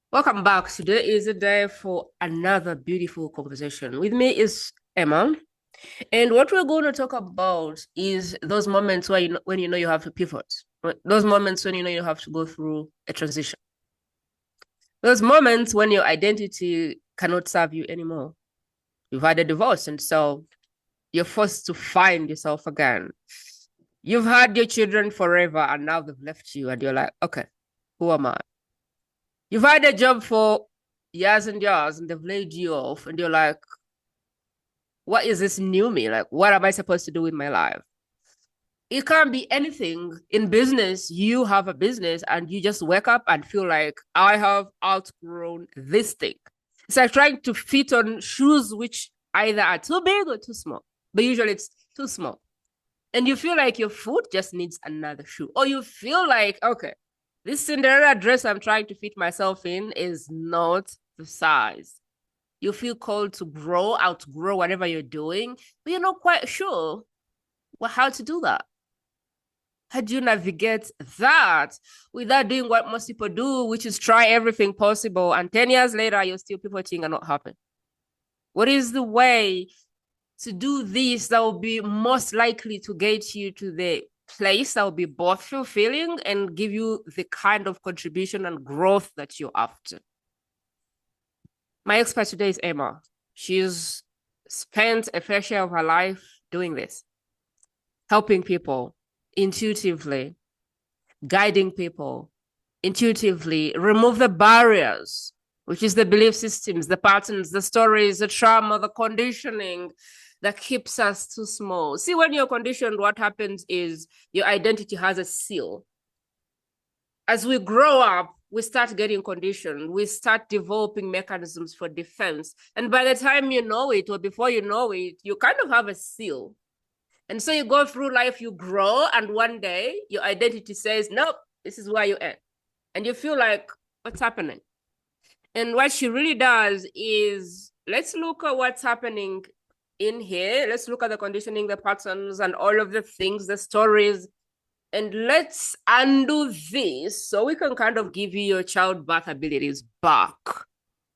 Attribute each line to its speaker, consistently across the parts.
Speaker 1: Welcome back. Today is a day for another beautiful conversation. With me is Emma, and what we're going to talk about is those moments where when you know you have to pivot, those moments when you know you have to go through a transition, those moments when your identity cannot serve you anymore. You've had a divorce, and so you're forced to find yourself again. You've had your children forever, and now they've left you, and you're like, okay, who am I? You've had a job for years and years, and they've laid you off, and you're like, what is this new me? Like, what am I supposed to do with my life? It can't be anything. In business, you have a business and you just wake up and feel like I have outgrown this thing. It's like trying to fit on shoes which either are too big or too small, but usually it's too small. And you feel like your foot just needs another shoe, or you feel like, okay, this Cinderella dress I'm trying to fit myself in is not the size. You feel called to outgrow whatever you're doing, but you're not quite sure how to do that. How do you navigate that without doing what most people do, which is try everything possible, and 10 years later, you're still pivoting and not happen? What is the way to do this that will be most likely to get you to the place that will be both fulfilling and give you the kind of contribution and growth that you're after? My expert today is Emma. She's spent a fair share of her life doing this, helping people intuitively, guiding people intuitively, remove the barriers, which is the belief systems, the patterns, the stories, the trauma, the conditioning that keeps us too small. See, when you're conditioned, what happens is your identity has a seal. As we grow up, we start getting conditioned. We start developing mechanisms for defense. And by the time you know it, or before you know it, you kind of have a seal. And so you go through life, you grow, and one day your identity says, nope, this is where you end. And you feel like, what's happening? And what she really does is, let's look at what's happening in here. Let's look at the conditioning, the patterns, and all of the things, the stories, and let's undo this so we can kind of give you your childbirth abilities back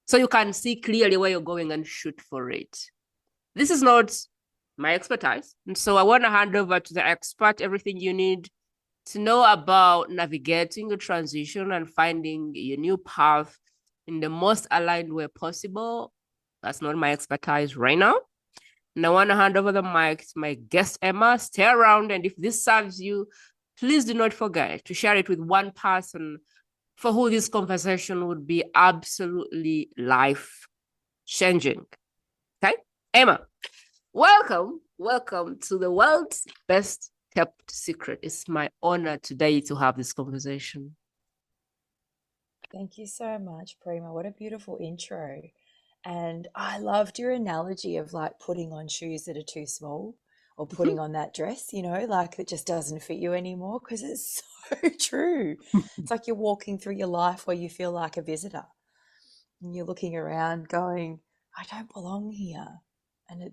Speaker 1: so you can see clearly where you're going and shoot for it. This is not my expertise. And so I want to hand over to the expert everything you need to know about navigating your transition and finding your new path in the most aligned way possible. That's not my expertise right now. And I want to hand over the mic to my guest, Emma. Stay around. And if this serves you, please do not forget to share it with one person for who this conversation would be absolutely life changing. Okay? Emma, welcome to the world's best kept secret. It's my honor today to have this conversation.
Speaker 2: Thank you so much, Prima. What a beautiful intro. And I loved your analogy of like putting on shoes that are too small or putting on that dress, like that just doesn't fit you anymore because it's so true. It's like you're walking through your life where you feel like a visitor and you're looking around going, I don't belong here. And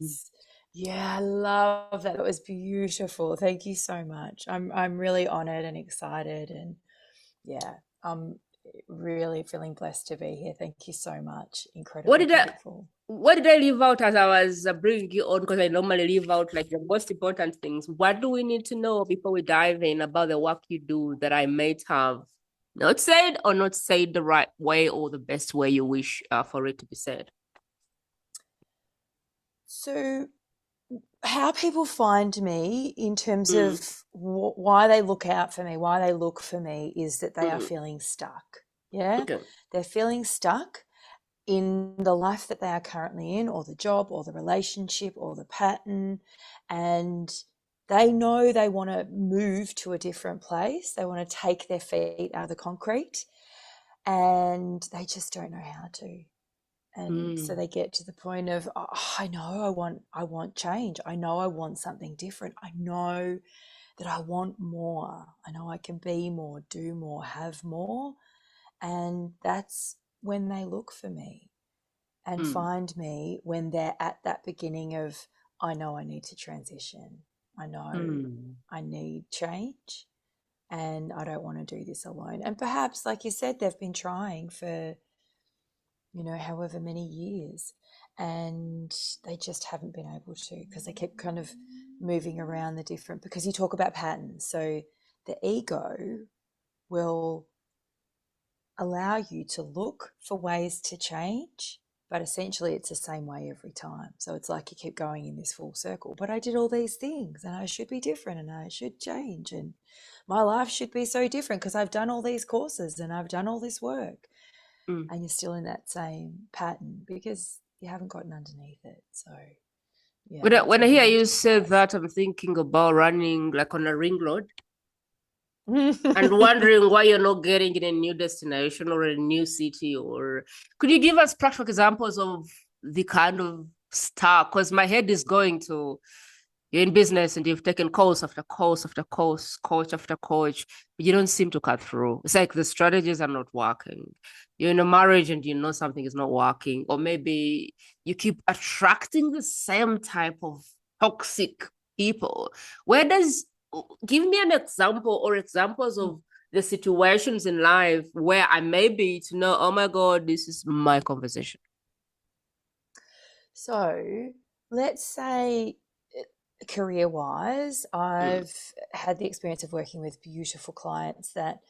Speaker 2: yeah, I love that. It was beautiful. Thank you so much. I'm really honored and excited and yeah, I'm really feeling blessed to be here. Thank you so much.
Speaker 1: What
Speaker 2: Incredibly
Speaker 1: did I
Speaker 2: grateful.
Speaker 1: what did I leave out as I was bringing you on? Because I normally leave out like the most important things. What do we need to know before we dive in about the work you do that I might have not said or not said the right way or the best way you wish for it to be said?
Speaker 2: So, how people find me in terms
Speaker 1: Mm,
Speaker 2: of why they look out for me, why they look for me, is that they are
Speaker 1: mm,
Speaker 2: feeling stuck. Yeah,
Speaker 1: okay.
Speaker 2: they're feeling stuck in the life that they are currently in, or the job, or the relationship, or the pattern. And they know they want to move to a different place. They want to take their feet out of the concrete and they just don't know how to. And so
Speaker 1: Mm,
Speaker 2: they get to the point of, oh, I know I want change. I know I want something different. I know that I want more. I know I can be more, do more, have more. And that's when they look for me and
Speaker 1: mm,
Speaker 2: find me when they're at that beginning of, I know I need to transition. I know
Speaker 1: mm,
Speaker 2: I need change and I don't want to do this alone. And perhaps, like you said, they've been trying for however many years. And they just haven't been able to, because they keep kind of moving around the different, because you talk about patterns. So the ego will allow you to look for ways to change, but essentially it's the same way every time. So it's like you keep going in this full circle. But I did all these things and I should be different and I should change and my life should be so different because I've done all these courses and I've done all this work.
Speaker 1: Mm.
Speaker 2: And you're still in that same pattern because you haven't gotten underneath it. So yeah, that's
Speaker 1: When I
Speaker 2: really
Speaker 1: hear
Speaker 2: much
Speaker 1: you say
Speaker 2: advice.
Speaker 1: that, I'm thinking about running like on a ring road and wondering why you're not getting in a new destination or a new city. Or could you give us practical examples of the kind of stuff? Because my head is going to, you're in business and you've taken course after course after course, coach after coach, but you don't seem to cut through. It's like the strategies are not working. You're in a marriage and you know something is not working, or maybe you keep attracting the same type of toxic people. Where does, give me an example or examples of the situations in life where I may be to know, oh my God, this is my conversation.
Speaker 2: So let's say career wise,
Speaker 1: Mm,
Speaker 2: I've had the experience of working with beautiful clients that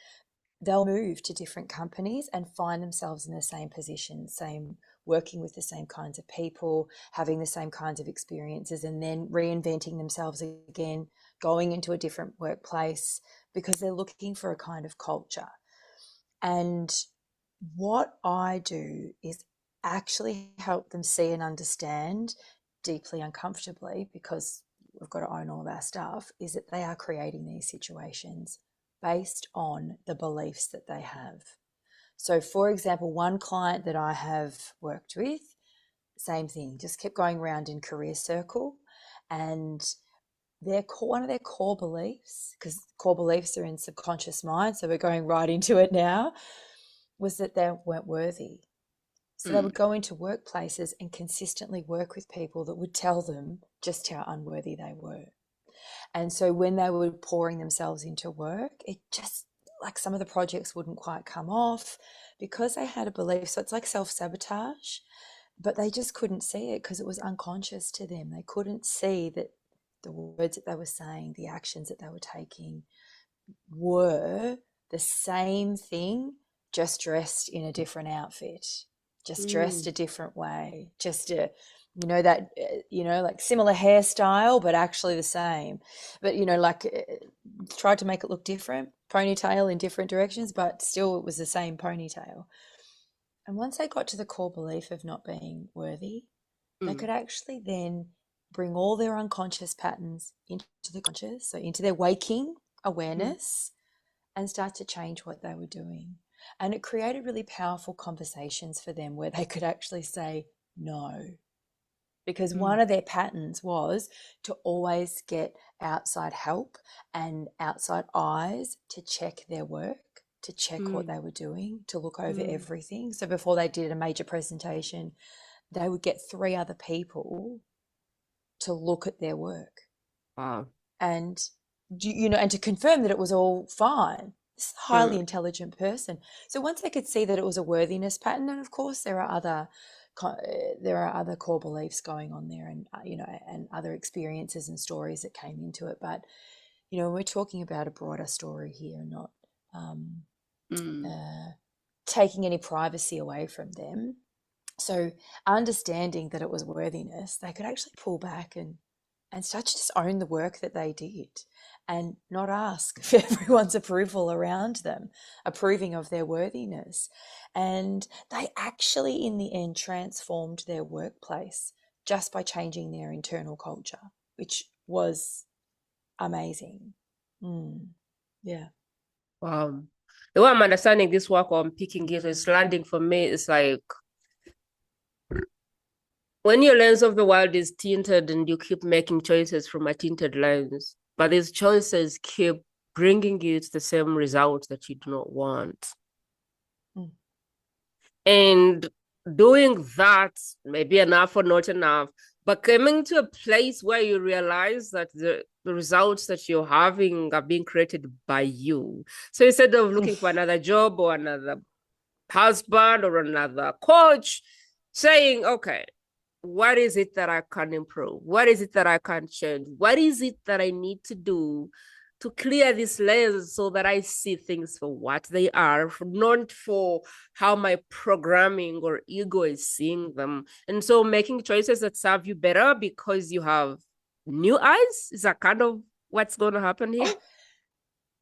Speaker 2: they'll move to different companies and find themselves in the same position, same working with the same kinds of people, having the same kinds of experiences, and then reinventing themselves again, going into a different workplace because they're looking for a kind of culture. And what I do is actually help them see and understand deeply uncomfortably, because we've got to own all of our stuff, is that they are creating these situations based on the beliefs that they have. So, for example, one client that I have worked with, same thing, just kept going around in career circle, and one of their core beliefs, because core beliefs are in subconscious mind, so we're going right into it now, was that they weren't worthy. So they
Speaker 1: mm,
Speaker 2: would go into workplaces and consistently work with people that would tell them just how unworthy they were. And so when they were pouring themselves into work, it just, like, some of the projects wouldn't quite come off because they had a belief. So it's like self-sabotage, but they just couldn't see it because it was unconscious to them. They couldn't see that the words that they were saying, the actions that they were taking were the same thing, just dressed in a different outfit, just dressed
Speaker 1: mm.
Speaker 2: a different way, just that, like similar hairstyle, but actually the same. But, like, tried to make it look different, ponytail in different directions, but still it was the same ponytail. And once they got to the core belief of not being worthy, they
Speaker 1: Mm,
Speaker 2: could actually then bring all their unconscious patterns into the conscious, so into their waking
Speaker 1: mm,
Speaker 2: awareness, and start to change what they were doing. And it created really powerful conversations for them where they could actually say no. Because
Speaker 1: mm,
Speaker 2: one of their patterns was to always get outside help and outside eyes to check their work, to check what
Speaker 1: mm,
Speaker 2: they were doing, to look over
Speaker 1: mm.
Speaker 2: everything. So before they did a major presentation, they would get three other people to look at their work
Speaker 1: Wow.
Speaker 2: and and to confirm that it was all fine. This is a highly
Speaker 1: Mm,
Speaker 2: intelligent person. So once they could see that it was a worthiness pattern, and of course there are other core beliefs going on there, and and other experiences and stories that came into it. But we're talking about a broader story here, not um,
Speaker 1: mm,
Speaker 2: uh, taking any privacy away from them. So understanding that it was worthiness, they could actually pull back and start to just own the work that they did and not ask for everyone's approval around them, approving of their worthiness. And they actually, in the end, transformed their workplace just by changing their internal culture, which was amazing. Mm, yeah.
Speaker 1: wow. The way I'm understanding this work or I'm picking it, it's landing for me. It's like when your lens of the world is tinted and you keep making choices from a tinted lens, but these choices keep bringing you to the same results that you do not want.
Speaker 2: Mm.
Speaker 1: And doing that may be enough or not enough, but coming to a place where you realize that the results that you're having are being created by you. So instead of looking for another job or another husband or another coach saying, okay, what is it that I can improve? What is it that I can change? What is it that I need to do to clear these layers so that I see things for what they are, not for how my programming or ego is seeing them? And so making choices that serve you better because you have new eyes, is that kind of what's going to happen here?
Speaker 2: Oh,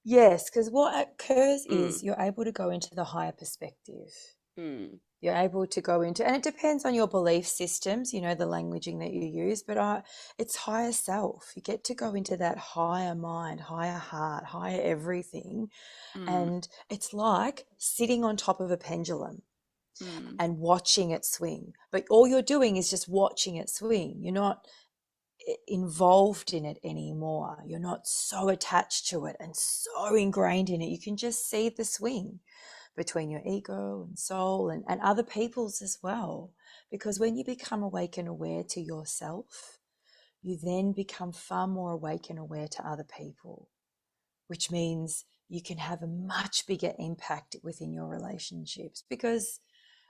Speaker 2: yes, because what occurs
Speaker 1: Mm,
Speaker 2: is you're able to go into the higher perspective.
Speaker 1: mm,
Speaker 2: You're able to go into, and it depends on your belief systems, you know, the languaging that you use, but it's higher self. You get to go into that higher mind, higher heart, higher everything.
Speaker 1: mm,
Speaker 2: And it's like sitting on top of a pendulum
Speaker 1: mm.
Speaker 2: and watching it swing. But all you're doing is just watching it swing. You're not involved in it anymore. You're not so attached to it and so ingrained in it. You can just see the swing between your ego and soul and other people's as well. Because when you become awake and aware to yourself, you then become far more awake and aware to other people, which means you can have a much bigger impact within your relationships. Because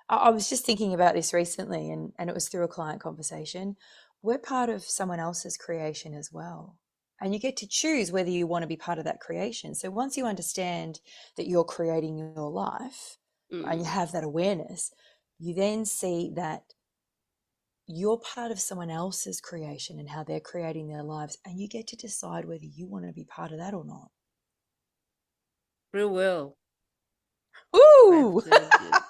Speaker 2: I was just thinking about this recently, and it was through a client conversation. We're part of someone else's creation as well. And you get to choose whether you want to be part of that creation. So once you understand that you're creating your life and you
Speaker 1: Mm.
Speaker 2: have that awareness, you then see that you're part of someone else's creation and how they're creating their lives. And you get to decide whether you want to be part of that or not.
Speaker 1: Free will. I've
Speaker 2: Ooh!
Speaker 1: told you.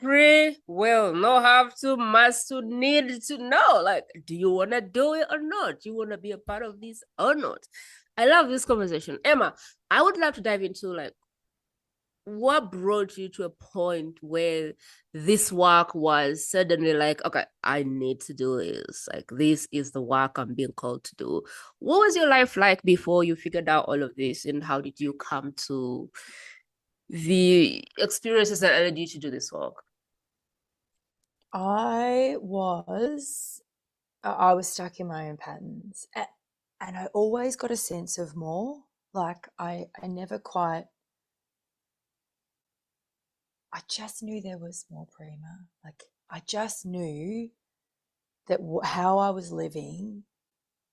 Speaker 1: Free will. No have to, must to, need to know. Like, do you want to do it or not? Do you want to be a part of this or not? I love this conversation. Emma, I would love to dive into like what brought you to a point where this work was suddenly like, okay, I need to do this. Like, this is the work I'm being called to do. What was your life like before you figured out all of this? And how did you come to the experiences that led you to do this work?
Speaker 2: I was I was stuck in my own patterns. And I always got a sense of more. Like I never quite, I just knew there was more, Prima. Like I just knew that how I was living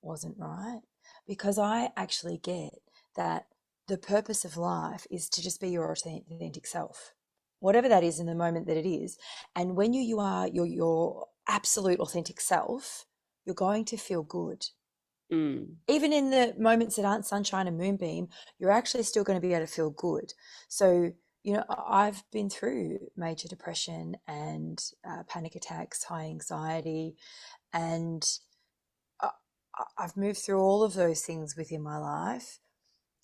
Speaker 2: wasn't right, because I actually get that the purpose of life is to just be your authentic self, whatever that is in the moment that it is. And when you are your absolute authentic self, you're going to feel good.
Speaker 1: Mm,
Speaker 2: Even in the moments that aren't sunshine and moonbeam, you're actually still going to be able to feel good. So, you know, I've been through major depression and panic attacks, high anxiety, and I- I've moved through all of those things within my life.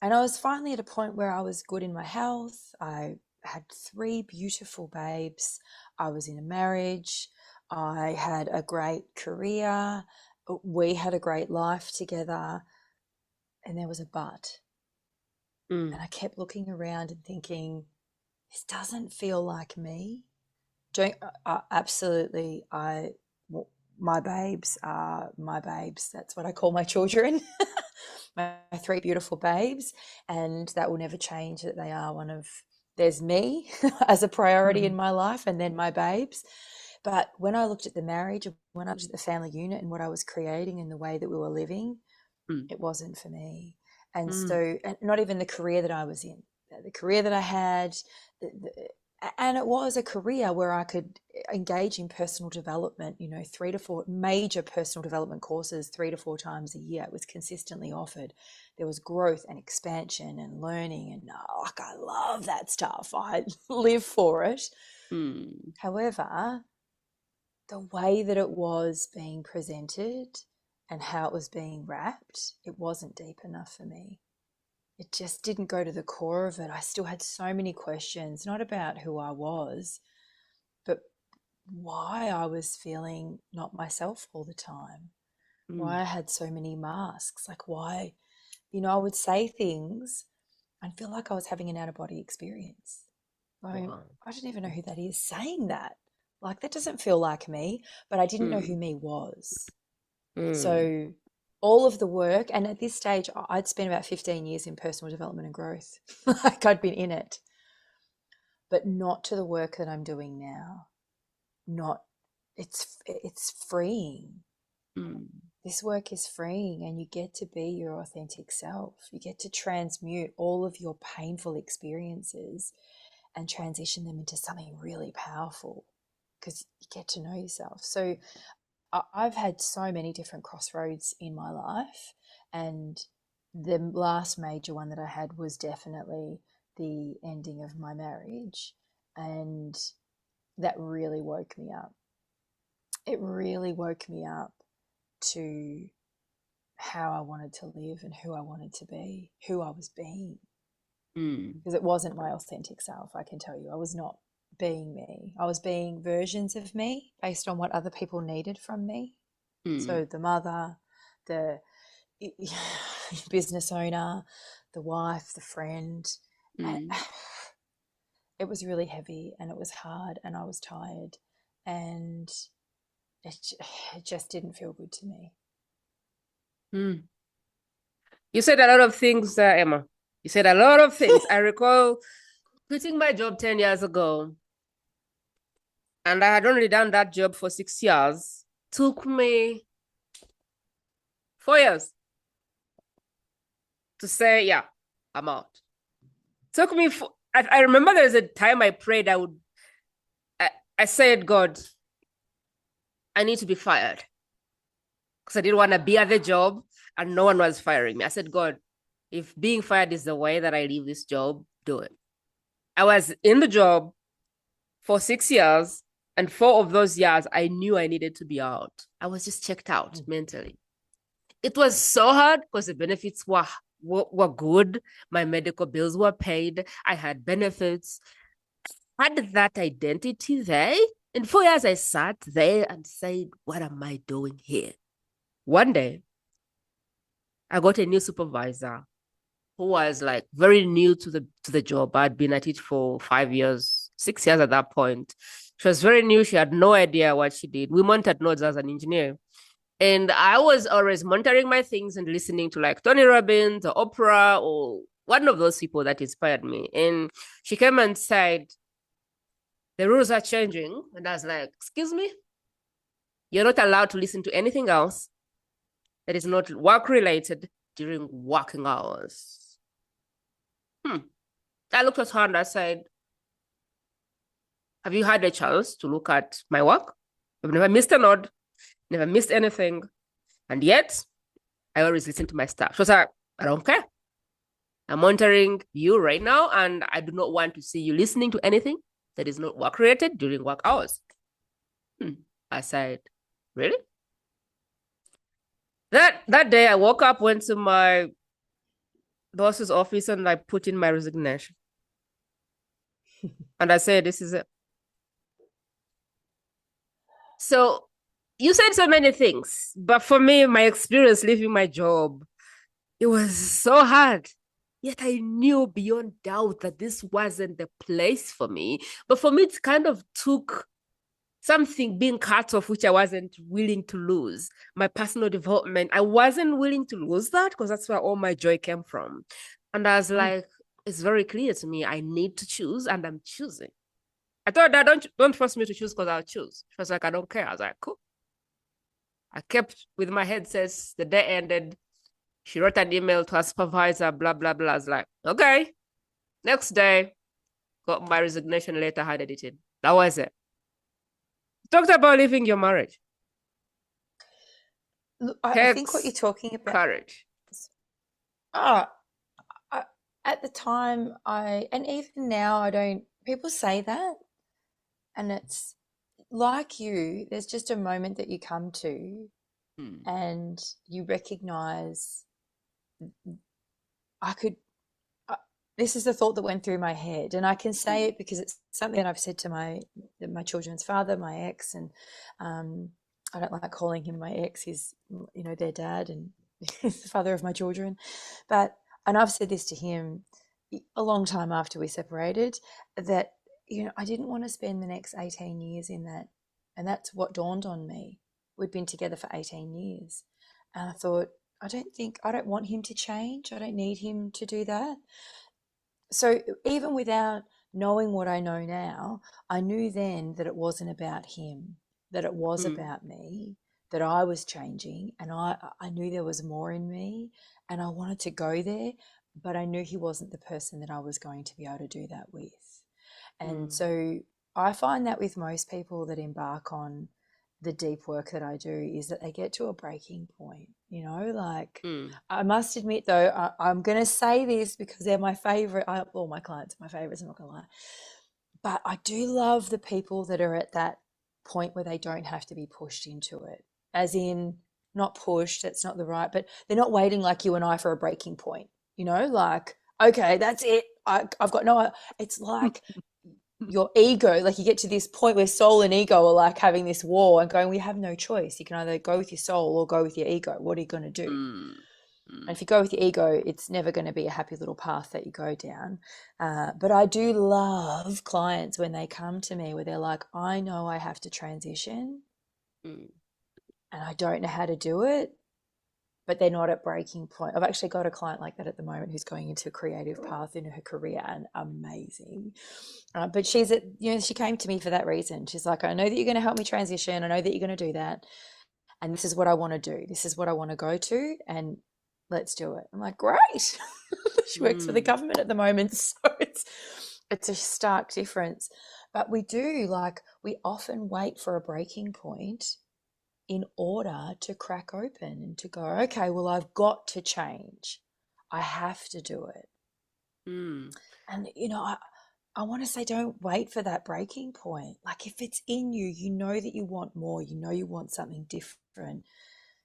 Speaker 2: And I was finally at a point where I was good in my health. I had three beautiful babes. I was in a marriage. I had a great career. We had a great life together. And there was a but.
Speaker 1: mm,
Speaker 2: And I kept looking around and thinking, this doesn't feel like me. Don't absolutely. My babes are my babes. That's what I call my children. My three beautiful babes, and that will never change. That they are one of. There's me as a priority in
Speaker 1: mm,
Speaker 2: my life, and then my babes. But when I looked at the marriage, when I looked at the family unit and what I was creating and the way that we were living,
Speaker 1: mm,
Speaker 2: it wasn't for me. And
Speaker 1: mm,
Speaker 2: so, and not even the career that I was in, the career that I had, and it was a career where I could engage in personal development, you know, 3 to 4 major personal development courses, 3 to 4 times a year. It was consistently offered. There was growth and expansion and learning. And like, I love that stuff. I live for it.
Speaker 1: mm.
Speaker 2: However, the way that it was being presented and how it was being wrapped, it wasn't deep enough for me. It just didn't go to the core of it. I still had so many questions, not about who I was, but why I was feeling not myself all the time, why
Speaker 1: Mm.
Speaker 2: I had so many masks, like why, you know, I would say things and feel like I was having an out of body experience.
Speaker 1: Wow.
Speaker 2: I don't even know who that is saying that. Like, that doesn't feel like me, but I didn't know who
Speaker 1: Mm,
Speaker 2: me was.
Speaker 1: mm,
Speaker 2: So, all of the work, and at this stage, I'd spent about 15 years in personal development and growth. Like, I'd been in it. but not to the work that I'm doing now. Not, it's freeing. This work is freeing, and you get to be your authentic self. You get to transmute all of your painful experiences and transition them into something really powerful, because you get to know yourself. So I've had so many different crossroads in my life, and the last major one that I had was definitely the ending of my marriage, and that really woke me up. It really woke me up to how I wanted to live and who I wanted to be, who I was being. Because it wasn't my authentic self, I can tell you. I was not being me. I was being versions of me based on what other people needed from me. So the mother, the business owner, the wife, the friend. And it was really heavy, and it was hard, and I was tired, and it just didn't feel good to me.
Speaker 1: You said a lot of things, Emma. You said a lot of things. I recall quitting my job 10 years ago, and I had only done that job for 6 years. Took me 4 years to say, yeah, I'm out. Took me, I remember there's a time I prayed, I said, God, I need to be fired, because I didn't want to be at the job and no one was firing me. I said, God, if being fired is the way that I leave this job, do it. I was in the job for 6 years, and 4 of those years, I knew I needed to be out. I was just checked out mentally. It was so hard because the benefits were good. My medical bills were paid. I had benefits. I had that identity there. And 4 years, I sat there and said, what am I doing here? One day, I got a new supervisor who was like very new to the job. I'd been at it for 5 years, 6 years at that point. She was very new. She had no idea what she did. We monitored nodes as an engineer. And I was always monitoring my things and listening to like Tony Robbins or Oprah or one of those people that inspired me. And she came and said, the rules are changing. And I was like, excuse me? You're not allowed to listen to anything else that is not work related during working hours. I looked at her and I said, have you had a chance to look at my work? I've never missed a node, never missed anything. And yet, I always listen to my staff. She was like, I don't care. I'm monitoring you right now, and I do not want to see you listening to anything that is not work related during work hours. I said, really? That day, I woke up, went to my boss's office, and I put in my resignation. And I said, this is it. So you said so many things, but for me, my experience leaving my job, it was so hard. Yet I knew beyond doubt that this wasn't the place for me. But for me, it kind of took something being cut off, which I wasn't willing to lose. My personal development, I wasn't willing to lose that, because that's where all my joy came from. And I was like, it's very clear to me, I need to choose, and I'm choosing. I told her, don't force me to choose, because I'll choose. She was like, I don't care. I was like, cool. I kept with my headsets. The day ended. She wrote an email to her supervisor, blah, blah, blah. I was like, okay. Next day, got my resignation letter, had edited. That was it. Talked about leaving your marriage.
Speaker 2: Look, I think what you're talking about.
Speaker 1: Courage.
Speaker 2: At the time, and even now, I don't, people say that. And it's like you, there's just a moment that you come to and you recognize this is the thought that went through my head, and I can say it because it's something that I've said to my children's father, my ex, and I don't like calling him my ex. He's, their dad, and he's the father of my children. And I've said this to him a long time after we separated, that, I didn't want to spend the next 18 years in that. And that's what dawned on me. We'd been together for 18 years. And I thought, I don't want him to change. I don't need him to do that. So even without knowing what I know now, I knew then that it wasn't about him, that it was
Speaker 1: Mm,
Speaker 2: about me, that I was changing, and I knew there was more in me, and I wanted to go there, but I knew he wasn't the person that I was going to be able to do that with. And
Speaker 1: mm,
Speaker 2: so I find that with most people that embark on the deep work that I do is that they get to a breaking point, like
Speaker 1: mm,
Speaker 2: I must admit though, I'm going to say this because they're my favorite. All my clients are my favorites, I'm not going to lie. But I do love the people that are at that point where they don't have to be pushed into it, as in not pushed, that's not the right, but they're not waiting like you and I for a breaking point, like, okay, that's it. I've got no, it's like your ego, like you get to this point where soul and ego are like having this war and going, we have no choice. You can either go with your soul or go with your ego. What are you going to do?
Speaker 1: mm,
Speaker 2: And
Speaker 1: mm,
Speaker 2: if you go with your ego, it's never going to be a happy little path that you go down. But I do love clients when they come to me where they're like, I know I have to transition
Speaker 1: mm.
Speaker 2: and I don't know how to do it, but they're not at breaking point. I've actually got a client like that at the moment who's going into a creative path in her career and amazing. But she came to me for that reason. She's like, I know that you're going to help me transition. I know that you're going to do that. And this is what I want to do. This is what I want to go to. And let's do it. I'm like, great. She works for the
Speaker 1: Mm.
Speaker 2: government at the moment. So it's a stark difference. But we often wait for a breaking point in order to crack open and to go, okay, well, I've got to change. I have to do it.
Speaker 1: Mm.
Speaker 2: And, I want to say, don't wait for that breaking point. Like, if it's in you, you know that you want more, you know, you want something different,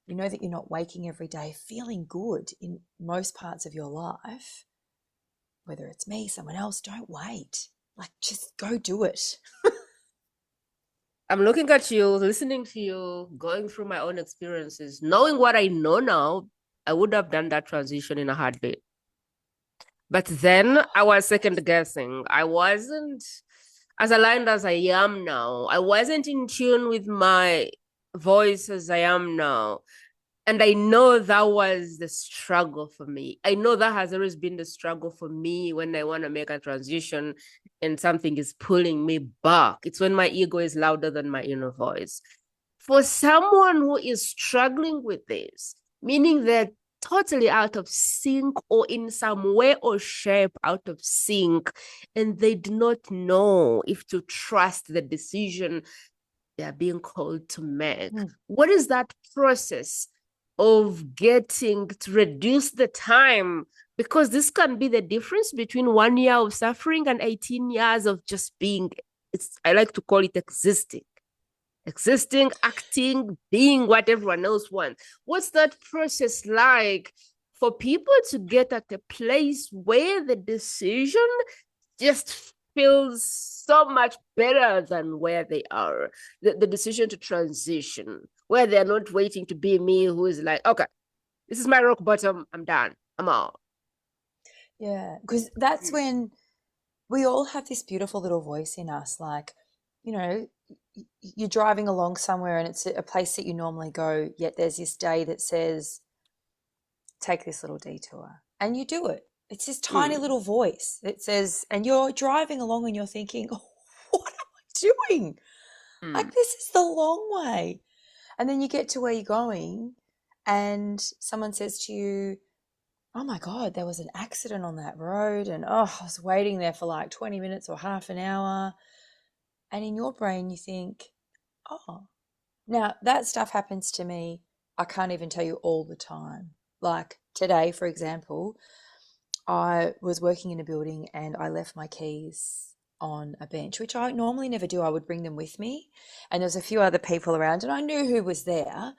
Speaker 2: you know that you're not waking every day feeling good in most parts of your life, whether it's me, someone else, don't wait. Like, just go do it.
Speaker 1: I'm looking at you, listening to you, going through my own experiences, knowing what I know now, I would have done that transition in a heartbeat. But then I was second guessing. I wasn't as aligned as I am now. I wasn't in tune with my voice as I am now. And I know that was the struggle for me. I know that has always been the struggle for me when I want to make a transition and something is pulling me back. It's when my ego is louder than my inner voice. For someone who is struggling with this, meaning they're totally out of sync or in some way or shape out of sync, and they do not know if to trust the decision they are being called to make.
Speaker 2: Mm.
Speaker 1: What is that process of getting to reduce the time? Because this can be the difference between 1 year of suffering and 18 years of just being, I like to call it existing, acting, being what everyone else wants. What's that process like for people to get at a place where the decision just feels so much better than where they are? The decision to transition, where they're not waiting to be me who is like, okay, this is my rock bottom, I'm done, I'm out.
Speaker 2: Yeah, because that's when we all have this beautiful little voice in us. Like, you know, you're driving along somewhere and it's a place that you normally go, yet there's this day that says, take this little detour. And you do it. It's this tiny
Speaker 1: Mm,
Speaker 2: little voice that says, and you're driving along and you're thinking, oh, what am I doing?
Speaker 1: mm,
Speaker 2: Like, this is the long way. And then you get to where you're going, and someone says to you, oh my God, there was an accident on that road. And oh, I was waiting there for like 20 minutes or half an hour. And in your brain, you think, oh, now that stuff happens to me. I can't even tell you all the time. Like today, for example, I was working in a building and I left my keys on a bench, which I normally never do. I would bring them with me. And there was a few other people around, and I knew who was there.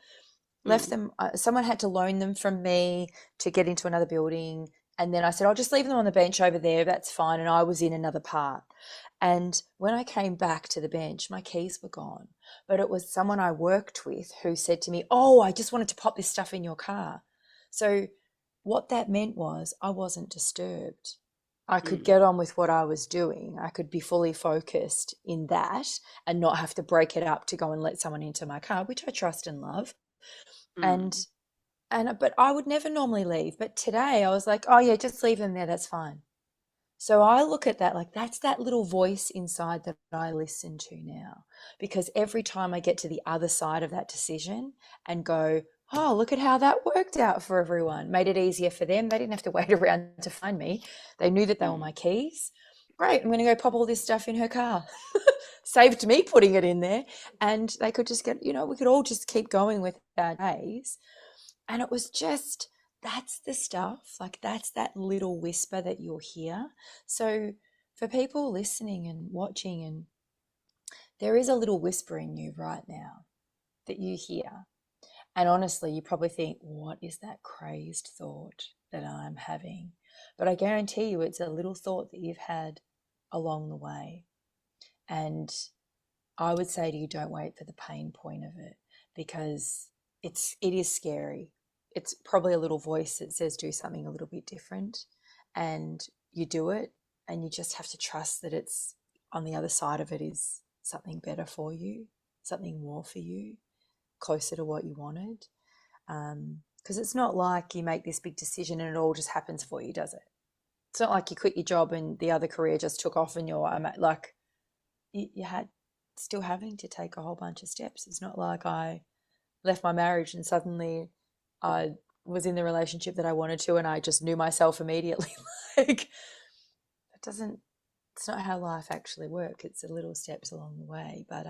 Speaker 2: Left
Speaker 1: mm,
Speaker 2: them, someone had to loan them from me to get into another building. And then I said, I'll just leave them on the bench over there. That's fine. And I was in another part. And when I came back to the bench, my keys were gone. But it was someone I worked with who said to me, oh, I just wanted to pop this stuff in your car. So what that meant was I wasn't disturbed. I could
Speaker 1: mm,
Speaker 2: get on with what I was doing. I could be fully focused in that and not have to break it up to go and let someone into my car, which I trust and love. And
Speaker 1: mm,
Speaker 2: but I would never normally leave. But today I was like, oh yeah, just leave them there. That's fine. So I look at that like that's that little voice inside that I listen to now. Because every time I get to the other side of that decision and go, oh, look at how that worked out for everyone, made it easier for them. They didn't have to wait around to find me. They knew that they were my keys. Great, I'm going to go pop all this stuff in her car. Saved me putting it in there. And they could just get, we could all just keep going with our days. And it was just, that's the stuff, like that's that little whisper that you'll hear. So for people listening and watching, and there is a little whisper in you right now that you hear. And honestly, you probably think, what is that crazed thought that I'm having? But I guarantee you it's a little thought that you've had along the way. And I would say to you, don't wait for the pain point of it, because it is scary. It's probably a little voice that says do something a little bit different, and you do it, and you just have to trust that it's on the other side of it is something better for you, something more for you, closer to what you wanted. Because it's not like you make this big decision and it all just happens for you, does it? It's not like you quit your job and the other career just took off and you're like, you had still having to take a whole bunch of steps. It's not like I left my marriage and suddenly I was in the relationship that I wanted to and I just knew myself immediately. Like, it's not how life actually works. It's the little steps along the way. But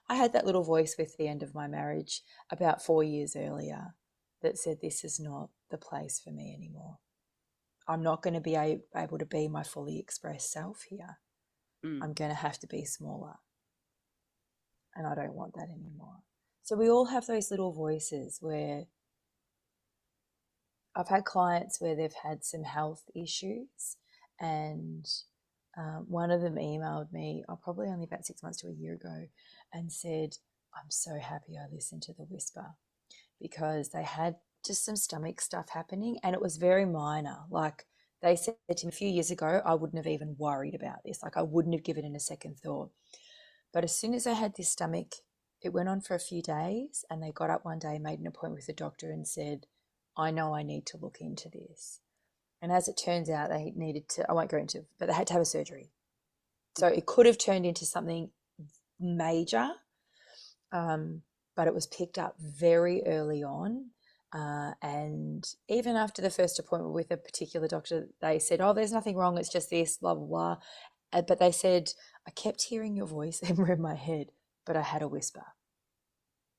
Speaker 2: I had that little voice with the end of my marriage about 4 years earlier that said, this is not the place for me anymore. I'm not going to be able to be my fully expressed self here. I'm going to have to be smaller. And I don't want that anymore. So we all have those little voices where I've had clients where they've had some health issues, and one of them emailed me, probably only about 6 months to a year ago, and said, I'm so happy I listened to the whisper, because they had just some stomach stuff happening and it was very minor. Like they said to me a few years ago, I wouldn't have even worried about this. Like I wouldn't have given it a second thought. But as soon as I had this stomach, it went on for a few days, and they got up one day, made an appointment with the doctor and said, I know I need to look into this. And as it turns out, they needed to, I won't go into, but they had to have a surgery. So it could have turned into something major, but it was picked up very early on. And even after the first appointment with a particular doctor, they said, oh, there's nothing wrong, it's just this, blah, blah, blah. But they said, I kept hearing your voice in my head, but I had a whisper.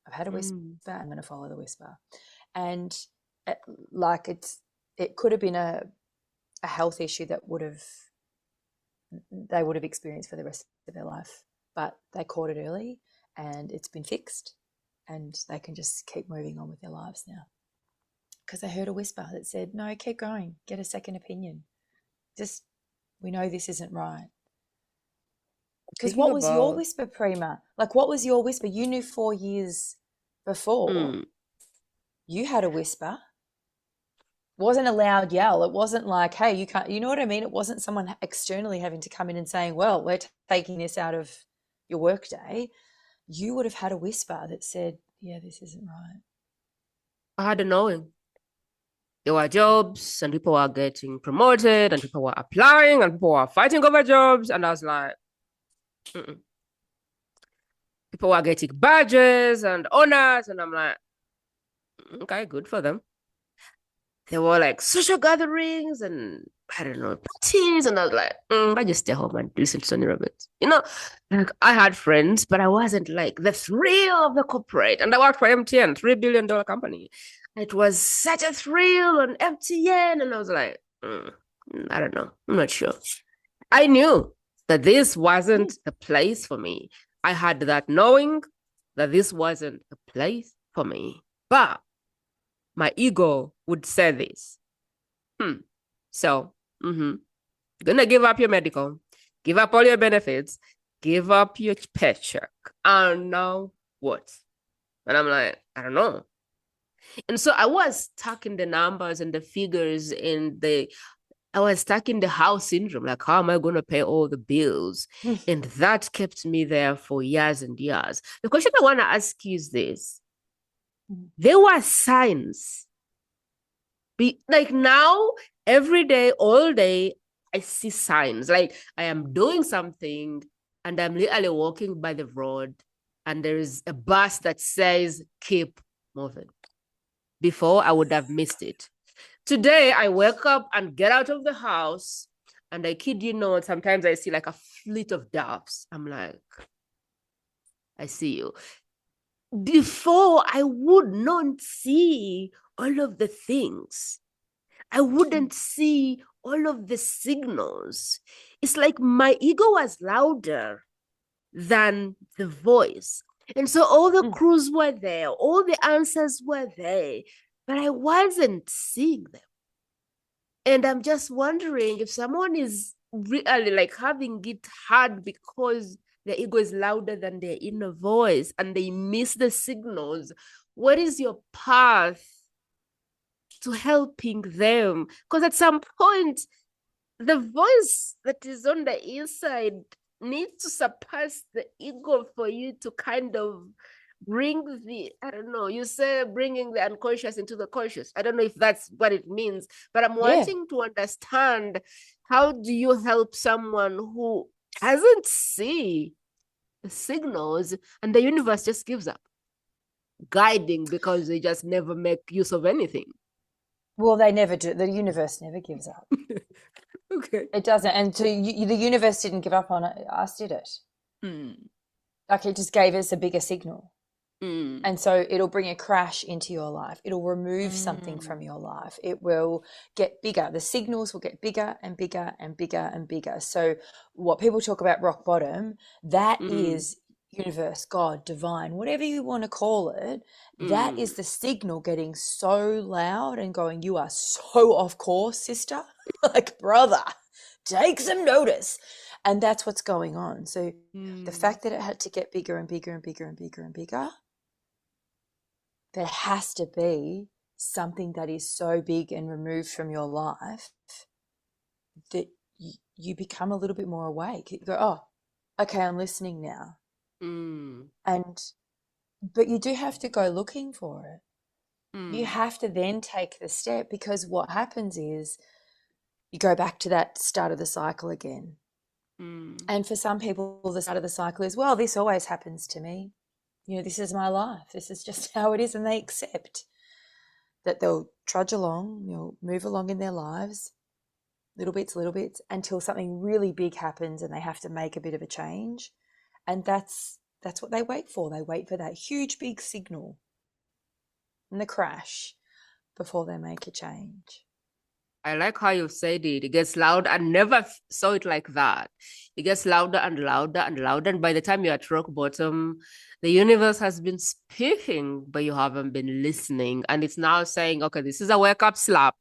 Speaker 2: I've had a whisper, I'm going to follow the whisper. And it could have been a health issue that they would have experienced for the rest of their life, but they caught it early and it's been fixed, and they can just keep moving on with their lives now. Because I heard a whisper that said, no, keep going, get a second opinion. We know this isn't right. Because what was your whisper, Prima? Like, what was your whisper? You knew 4 years before. You had a whisper. It wasn't a loud yell. It wasn't like, hey, you can't, you know what I mean? It wasn't someone externally having to come in and saying, well, we're taking this out of your work day. You would have had a whisper that said, yeah, this isn't right.
Speaker 1: I had a knowing. There were jobs and people were getting promoted and people were applying and people were fighting over jobs. And I was like, people were getting badges and honors. And I'm like, okay, good for them. There were like social gatherings and I don't know, parties. And I was like, I just stay home and listen to Tony Robbins. Like I had friends, but I wasn't like the thrill of the corporate. And I worked for MTN, $3 billion company. It was such a thrill on MTN. And I was like, I don't know. I'm not sure. I knew that this wasn't the place for me. I had that knowing that this wasn't the place for me. But my ego would say this. So, gonna give up your medical, give up all your benefits, give up your paycheck. And now what? And I'm like, I don't know. And so I was stuck in the numbers and the figures and I was stuck in the house syndrome. Like, how am I going to pay all the bills? And that kept me there for years and years. The question I want to ask you is this. There were signs. Like now, every day, all day, I see signs. Like I am doing something and I'm literally walking by the road and there is a bus that says keep moving. Before I would have missed it. Today I wake up and get out of the house and I kid you not, sometimes I see like a fleet of doves. I'm like, I see you. Before I would not see all of the things. I wouldn't see all of the signals. It's like my ego was louder than the voice. And so all the clues were there, all the answers were there, but I wasn't seeing them. And I'm just wondering if someone is really like having it hard because their ego is louder than their inner voice and they miss the signals. What is your path to helping them? Because at some point, the voice that is on the inside needs to surpass the ego for you to kind of bring the, I don't know, you say bringing the unconscious into the conscious. I don't know if that's what it means, but I'm
Speaker 2: Yeah.
Speaker 1: wanting to understand, how do you help someone who doesn't see the signals and the universe just gives up guiding because they just never make use of anything?
Speaker 2: Well, they never do. The universe never gives up.
Speaker 1: Okay.
Speaker 2: It doesn't. And so the universe didn't give up on us, did it?
Speaker 1: Mm.
Speaker 2: Like it just gave us a bigger signal.
Speaker 1: Mm.
Speaker 2: And so it'll bring a crash into your life. It'll remove something from
Speaker 1: Mm.
Speaker 2: your life. It will get bigger. The signals will get bigger and bigger and bigger and bigger. So what people talk about rock bottom, that
Speaker 1: Mm.
Speaker 2: is universe, God, divine, whatever you want to call it. That
Speaker 1: Mm.
Speaker 2: is the signal getting so loud and going, you are so off course, sister. Like, brother, take some notice. And that's what's going on. So the
Speaker 1: Mm.
Speaker 2: fact that it had to get bigger and bigger and bigger and bigger and bigger, there has to be something that is so big and removed from your life that you become a little bit more awake. You go, oh, okay, I'm listening now.
Speaker 1: Mm.
Speaker 2: And, but you do have to go looking for it. You
Speaker 1: Mm.
Speaker 2: have to then take the step, because what happens is you go back to that start of the cycle again.
Speaker 1: Mm.
Speaker 2: And for some people, the start of the cycle is, well, this always happens to me. You know, this is my life. This is just how it is. And they accept that they'll trudge along, move along in their lives, little bits, until something really big happens and they have to make a bit of a change. And that's what they wait for. They wait for that huge big signal and the crash before they make a change.
Speaker 1: I like how you said it. It gets loud. I never saw it like that. It gets louder and louder and louder. And by the time you're at rock bottom, the universe has been speaking, but you haven't been listening. And it's now saying, okay, this is a wake up slap,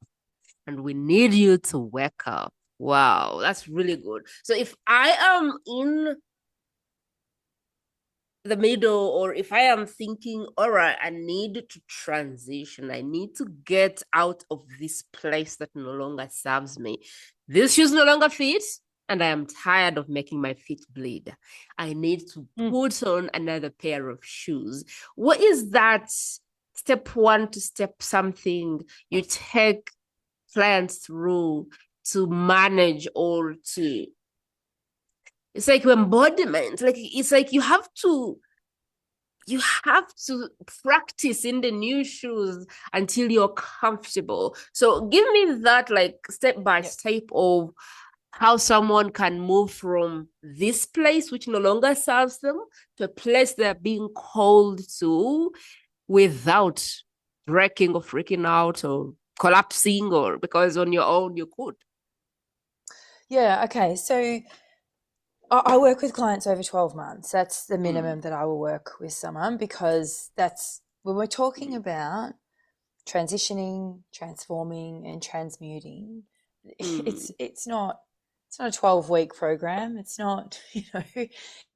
Speaker 1: and we need you to wake up. Wow, that's really good. So if I am in the middle, or if I am thinking, all right, I need to transition, I need to get out of this place that no longer serves me, these shoes no longer fit, and I am tired of making my feet bleed, I need to put on another pair of shoes. What is that step one to step something you take clients through to manage, or to, it's like embodiment, like it's like you have to practice in the new shoes until you're comfortable. So give me that like step by
Speaker 2: Yep.
Speaker 1: step of how someone can move from this place which no longer serves them to a place they're being called to, without breaking or freaking out or collapsing, or because on your own you could.
Speaker 2: Yeah. Okay. So I work with clients over 12 months. That's the
Speaker 1: Mm.
Speaker 2: minimum that I will work with someone, because that's when we're talking about transitioning, transforming, and transmuting.
Speaker 1: Mm.
Speaker 2: It's not a 12-week program. It's not, it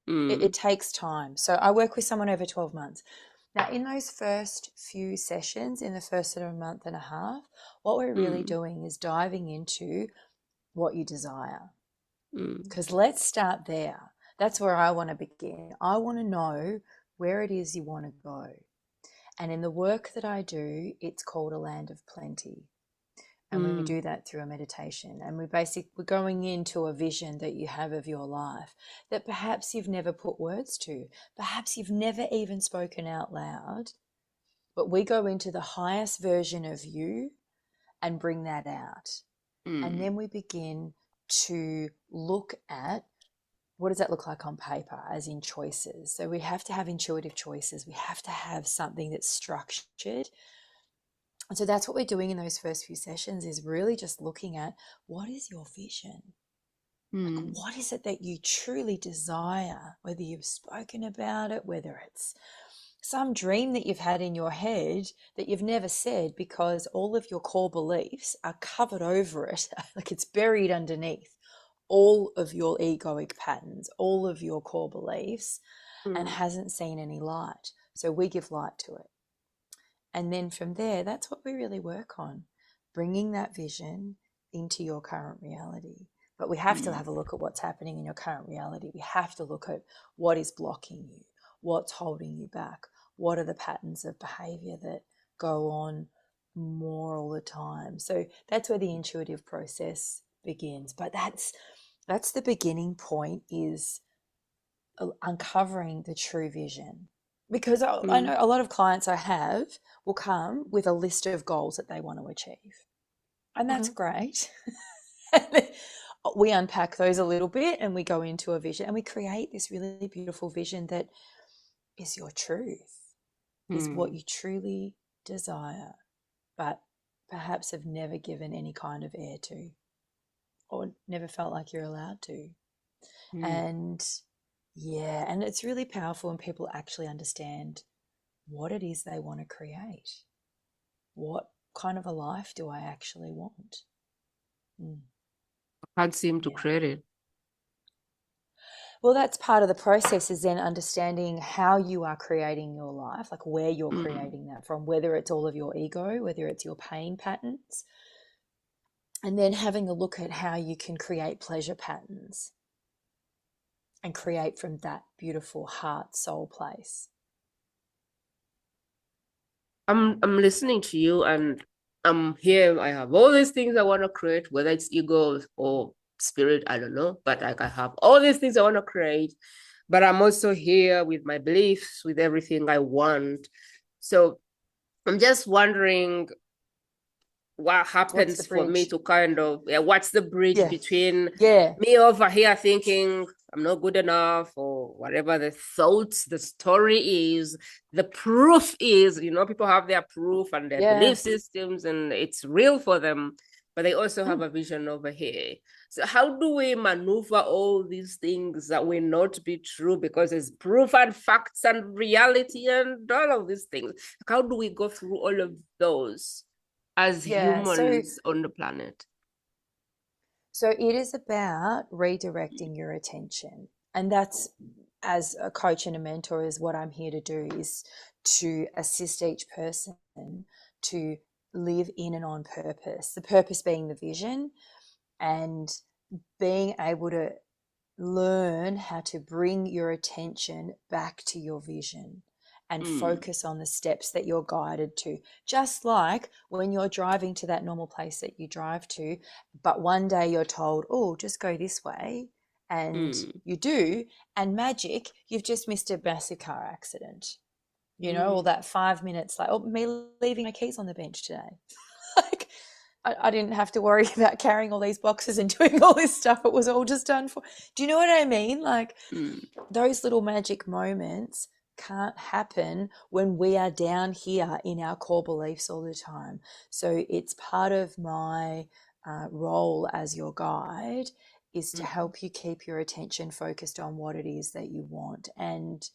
Speaker 1: Mm.
Speaker 2: takes time. So I work with someone over 12 months. Now, in those first few sessions, in the first sort of month and a half, what we're really
Speaker 1: Mm.
Speaker 2: doing is diving into what you desire.
Speaker 1: Mm.
Speaker 2: Because let's start there. That's where I want to begin. I want to know where it is you want to go. And in the work that I do, it's called a land of plenty. And we do that through a meditation. And we're going into a vision that you have of your life that perhaps you've never put words to, perhaps you've never even spoken out loud, but we go into the highest version of you and bring that out. And then we begin to look at, what does that look like on paper, as in choices? So we have to have intuitive choices. We have to have something that's structured. And so that's what we're doing in those first few sessions, is really just looking at, what is your vision? Like, what is it that you truly desire, whether you've spoken about it, whether it's some dream that you've had in your head that you've never said because all of your core beliefs are covered over it, like it's buried underneath all of your egoic patterns, all of your core beliefs, and hasn't seen any light. So we give light to it. And then from there, that's what we really work on, bringing that vision into your current reality. But we have to have a look at what's happening in your current reality. We have to look at what is blocking you, what's holding you back, what are the patterns of behavior that go on more all the time. So that's where the intuitive process begins. But that's the beginning point, is uncovering the true vision. Because I know a lot of clients I have will come with a list of goals that they want to achieve. And that's great. We unpack those a little bit and we go into a vision and we create this really beautiful vision that is your truth, is what you truly desire, but perhaps have never given any kind of air to, or never felt like you're allowed to. And yeah, and it's really powerful when people actually understand what it is they want to create. What kind of a life do I actually want?
Speaker 1: I can't seem to create it.
Speaker 2: Well, that's part of the process, is then understanding how you are creating your life, like where you're creating that from, whether it's all of your ego, whether it's your pain patterns, and then having a look at how you can create pleasure patterns and create from that beautiful heart soul place.
Speaker 1: I'm listening to you, and I'm here. I have all these things I want to create, whether it's ego or spirit, I don't know, but like I have all these things I want to create, but I'm also here with my beliefs, with everything I want. So I'm just wondering what
Speaker 2: What's the
Speaker 1: happens for me
Speaker 2: bridge?
Speaker 1: to kind of, what's the bridge
Speaker 2: Yeah.
Speaker 1: between
Speaker 2: Yeah.
Speaker 1: me over here thinking I'm not good enough, or whatever the thoughts, the story is, the proof is, people have their proof and their
Speaker 2: Yeah.
Speaker 1: belief systems and it's real for them, but they also have a vision over here. So how do we maneuver all these things that will not be true because it's proof and facts and reality and all of these things? How do we go through all of those as
Speaker 2: Yeah.
Speaker 1: humans on the planet?
Speaker 2: So it is about redirecting your attention. And that's, as a coach and a mentor, is what I'm here to do, is to assist each person to live in and on purpose. The purpose being the vision, and being able to learn how to bring your attention back to your vision and focus on the steps that you're guided to. Just like when you're driving to that normal place that you drive to, but one day you're told, oh, just go this way. And you do, and magic, you've just missed a massive car accident. Or that 5 minutes, like, oh, me leaving my keys on the bench today. Like, I didn't have to worry about carrying all these boxes and doing all this stuff. It was all just done for. Do you know what I mean? Like, those little magic moments can't happen when we are down here in our core beliefs all the time. So it's part of my role as your guide, is to help you keep your attention focused on what it is that you want. And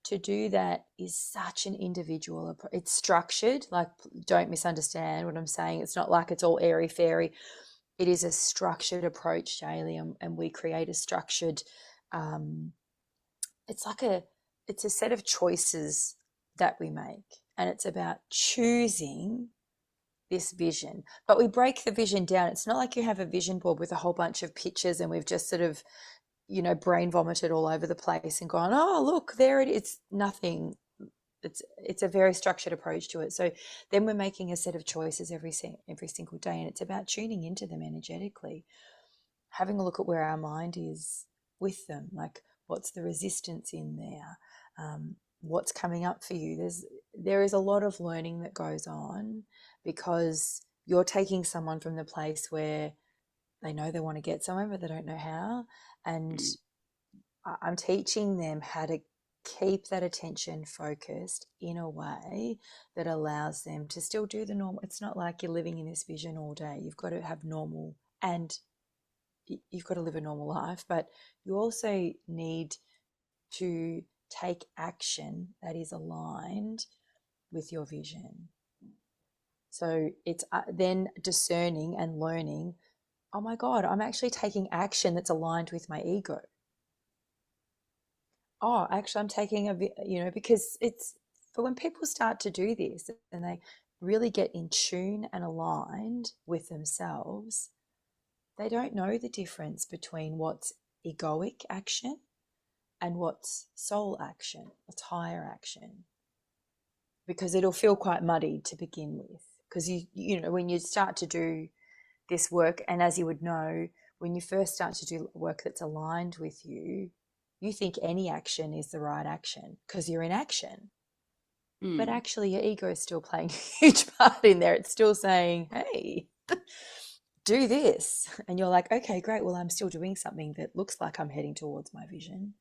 Speaker 2: to do that is such an individual approach. It's structured, like, don't misunderstand what I'm saying. It's not like it's all airy fairy. It is a structured approach daily, and we create a structured, it's a set of choices that we make, and it's about choosing this vision. But we break the vision down. It's not like you have a vision board with a whole bunch of pictures and we've just sort of, brain vomited all over the place and gone, oh, look, there it is. Nothing. it's a very structured approach to it. So then we're making a set of choices every single day, and it's about tuning into them energetically, having a look at where our mind is with them, like what's the resistance in there, what's coming up for you. There is a lot of learning that goes on, because you're taking someone from the place where they know they want to get somewhere but they don't know how, and I'm teaching them how to keep that attention focused in a way that allows them to still do the normal. It's not like you're living in this vision all day. You've got to have normal, and you've got to live a normal life, but you also need to take action that is aligned with your vision. So it's then discerning and learning, oh my God, I'm actually taking action that's aligned with my ego. Oh, actually, I'm taking because it's for when people start to do this and they really get in tune and aligned with themselves, they don't know the difference between what's egoic action and what's soul action, what's higher action, because it'll feel quite muddy to begin with. Because you know, when you start to do this work, and as you would know, when you first start to do work that's aligned with you, you think any action is the right action because you're in action. But actually your ego is still playing a huge part in there. It's still saying, hey, do this. And you're like, okay, great. Well, I'm still doing something that looks like I'm heading towards my vision,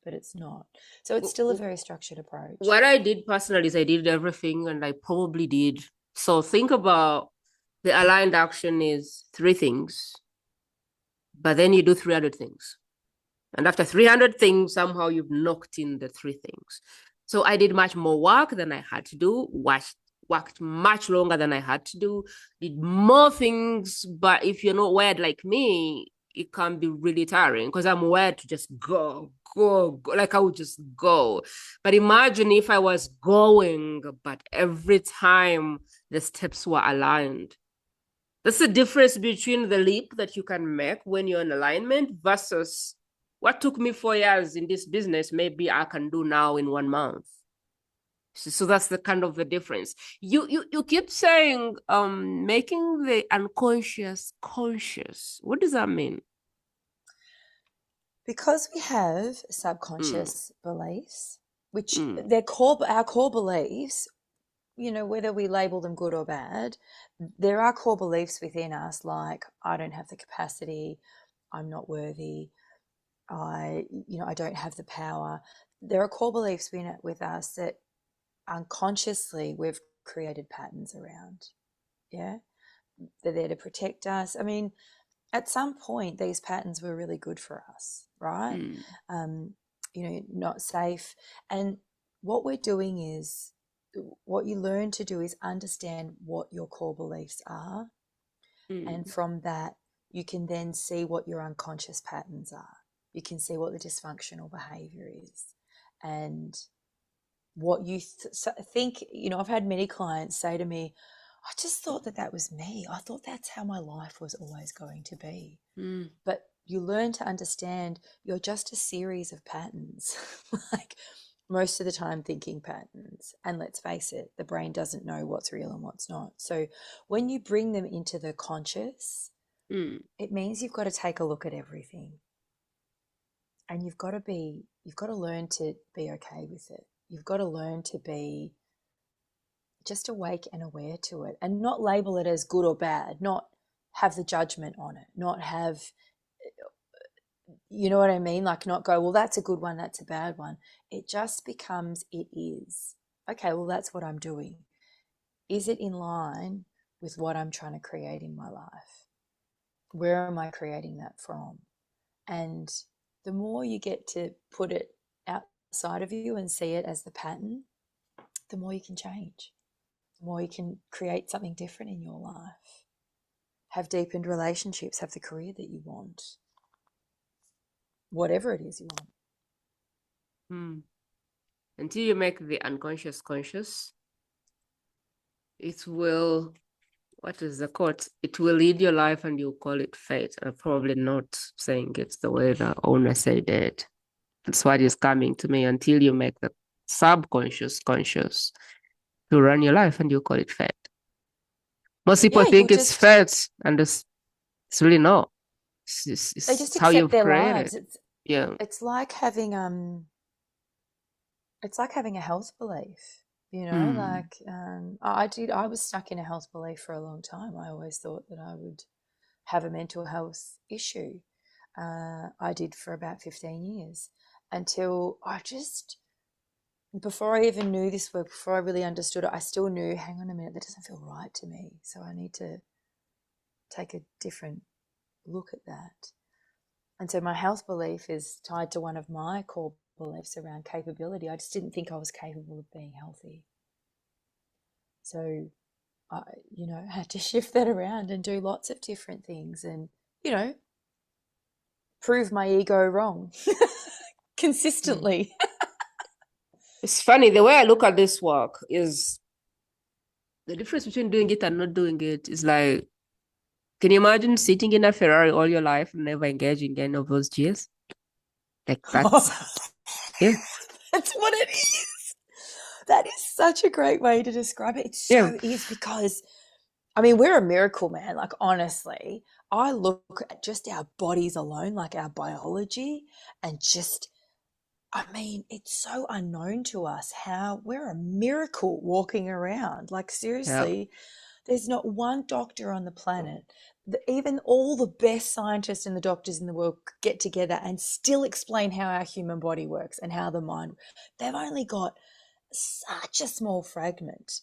Speaker 2: but it's not. So it's still a very structured approach.
Speaker 1: What I did personally is I did everything, and I probably did. So think about the aligned action is 3 things, but then you do 300 things. And after 300 things, somehow you've knocked in the 3 things. So I did much more work than I had to do, worked much longer than I had to do, did more things. But if you're not wired like me, it can be really tiring, because I'm wired to just go. Like I would just go. But imagine if I was going, but every time the steps were aligned. That's the difference between the leap that you can make when you're in alignment versus what took me 4 years in this business, maybe I can do now in 1 month. So that's the kind of the difference. You keep saying making the unconscious conscious. What does that mean?
Speaker 2: Because we have subconscious beliefs, which our core beliefs, you know, whether we label them good or bad, there are core beliefs within us, like I don't have the capacity, I'm not worthy, I don't have the power. There are core beliefs with us that unconsciously we've created patterns around. Yeah, they're there to protect us. I mean, at some point these patterns were really good for us, right? Not safe. And what we're doing is, what you learn to do is understand what your core beliefs are, and from that you can then see what your unconscious patterns are. You can see what the dysfunctional behavior is, and what you think. I've had many clients say to me, I just thought that was me. I thought that's how my life was always going to be. But you learn to understand you're just a series of patterns, like most of the time thinking patterns. And let's face it, the brain doesn't know what's real and what's not. So when you bring them into the conscious, it means you've got to take a look at everything. And you've got to learn to be okay with it. You've got to learn to be just awake and aware to it, and not label it as good or bad, not have the judgment on it, not have, you know what I mean? Like not go, well, that's a good one, that's a bad one. It just becomes, it is. Okay, well, that's what I'm doing. Is it in line with what I'm trying to create in my life? Where am I creating that from? And the more you get to put it outside of you and see it as the pattern, the more you can change, the more you can create something different in your life, have deepened relationships, have the career that you want, whatever it is you want.
Speaker 1: Until you make the unconscious conscious, it will, what is the quote? It will lead your life and you call it fate. I'm probably not saying it's the way the owner said it. That's what is coming to me. Until you make the subconscious, conscious to run your life, and you call it fate. Most people
Speaker 2: Yeah, you'll
Speaker 1: think it's
Speaker 2: just
Speaker 1: fate, and it's really not.
Speaker 2: they
Speaker 1: It's
Speaker 2: just
Speaker 1: how
Speaker 2: accept
Speaker 1: you've
Speaker 2: their
Speaker 1: created.
Speaker 2: lives.
Speaker 1: Yeah.
Speaker 2: It's like having it's like having a health belief, you know,
Speaker 1: Mm.
Speaker 2: like I was stuck in a health belief for a long time. I always thought that I would have a mental health issue. I did for about 15 years until I just, before I even knew this work, before I really understood it, I still knew, hang on a minute, that doesn't feel right to me. So I need to take a different look at that. And so my health belief is tied to one of my core beliefs around capability. I just didn't think I was capable of being healthy. So I, had to shift that around and do lots of different things and, prove my ego wrong
Speaker 1: Mm.
Speaker 2: consistently.
Speaker 1: It's funny, the way I look at this work is the difference between doing it and not doing it is like, can you imagine sitting in a Ferrari all your life and never engaging any of those G's? Like that's yeah.
Speaker 2: That's what it is. That is such a great way to describe it. It
Speaker 1: Yeah.
Speaker 2: so is because, I mean, we're a miracle, man. Like, honestly, I look at just our bodies alone, like our biology, and just, I mean, it's so unknown to us how we're a miracle walking around. Like,
Speaker 1: Yeah.
Speaker 2: seriously, there's not one doctor on the planet, even all the best scientists and the doctors in the world get together and still explain how our human body works and how the mind. They've only got such a small fragment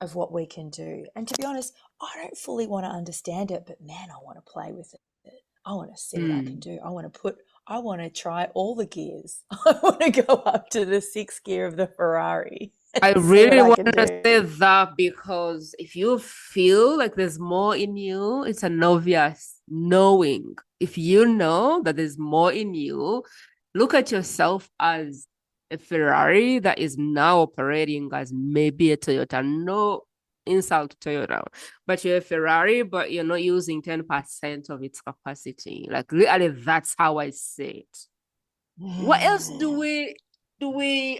Speaker 2: of what we can do. And to be honest, I don't fully want to understand it, but man, I want to play with it. I want to see what I can
Speaker 1: Mm.
Speaker 2: do. I want to try all the gears. I want to go up to the sixth gear of the Ferrari
Speaker 1: I
Speaker 2: and see what
Speaker 1: really
Speaker 2: I
Speaker 1: want
Speaker 2: can
Speaker 1: to
Speaker 2: do.
Speaker 1: say that because if you feel like there's more in you, it's an obvious knowing. If you know that there's more in you, look at yourself as a Ferrari that is now operating as maybe a Toyota. No insult to Toyota, but you're a Ferrari, but you're not using 10% of its capacity. Like, really, that's how I say it. What else do we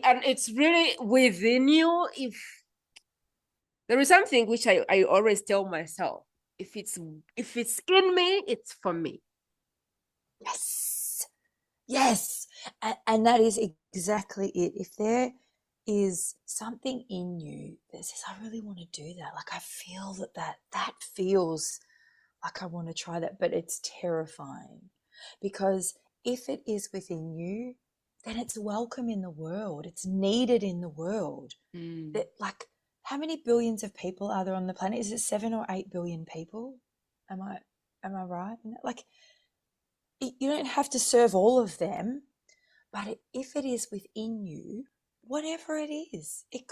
Speaker 1: and it's really within you. If there is something which I always tell myself, if it's in me, it's for me.
Speaker 2: Yes. Yes. And that is exactly it. If there is something in you that says, I really want to do that, like I feel that feels like I want to try that, but it's terrifying because if it is within you, then it's welcome in the world. It's needed in the world.
Speaker 1: Mm.
Speaker 2: That, like, how many billions of people are there on the planet? Is it 7 or 8 billion people? Am I right? Like, you don't have to serve all of them, but if it is within you, whatever it is, it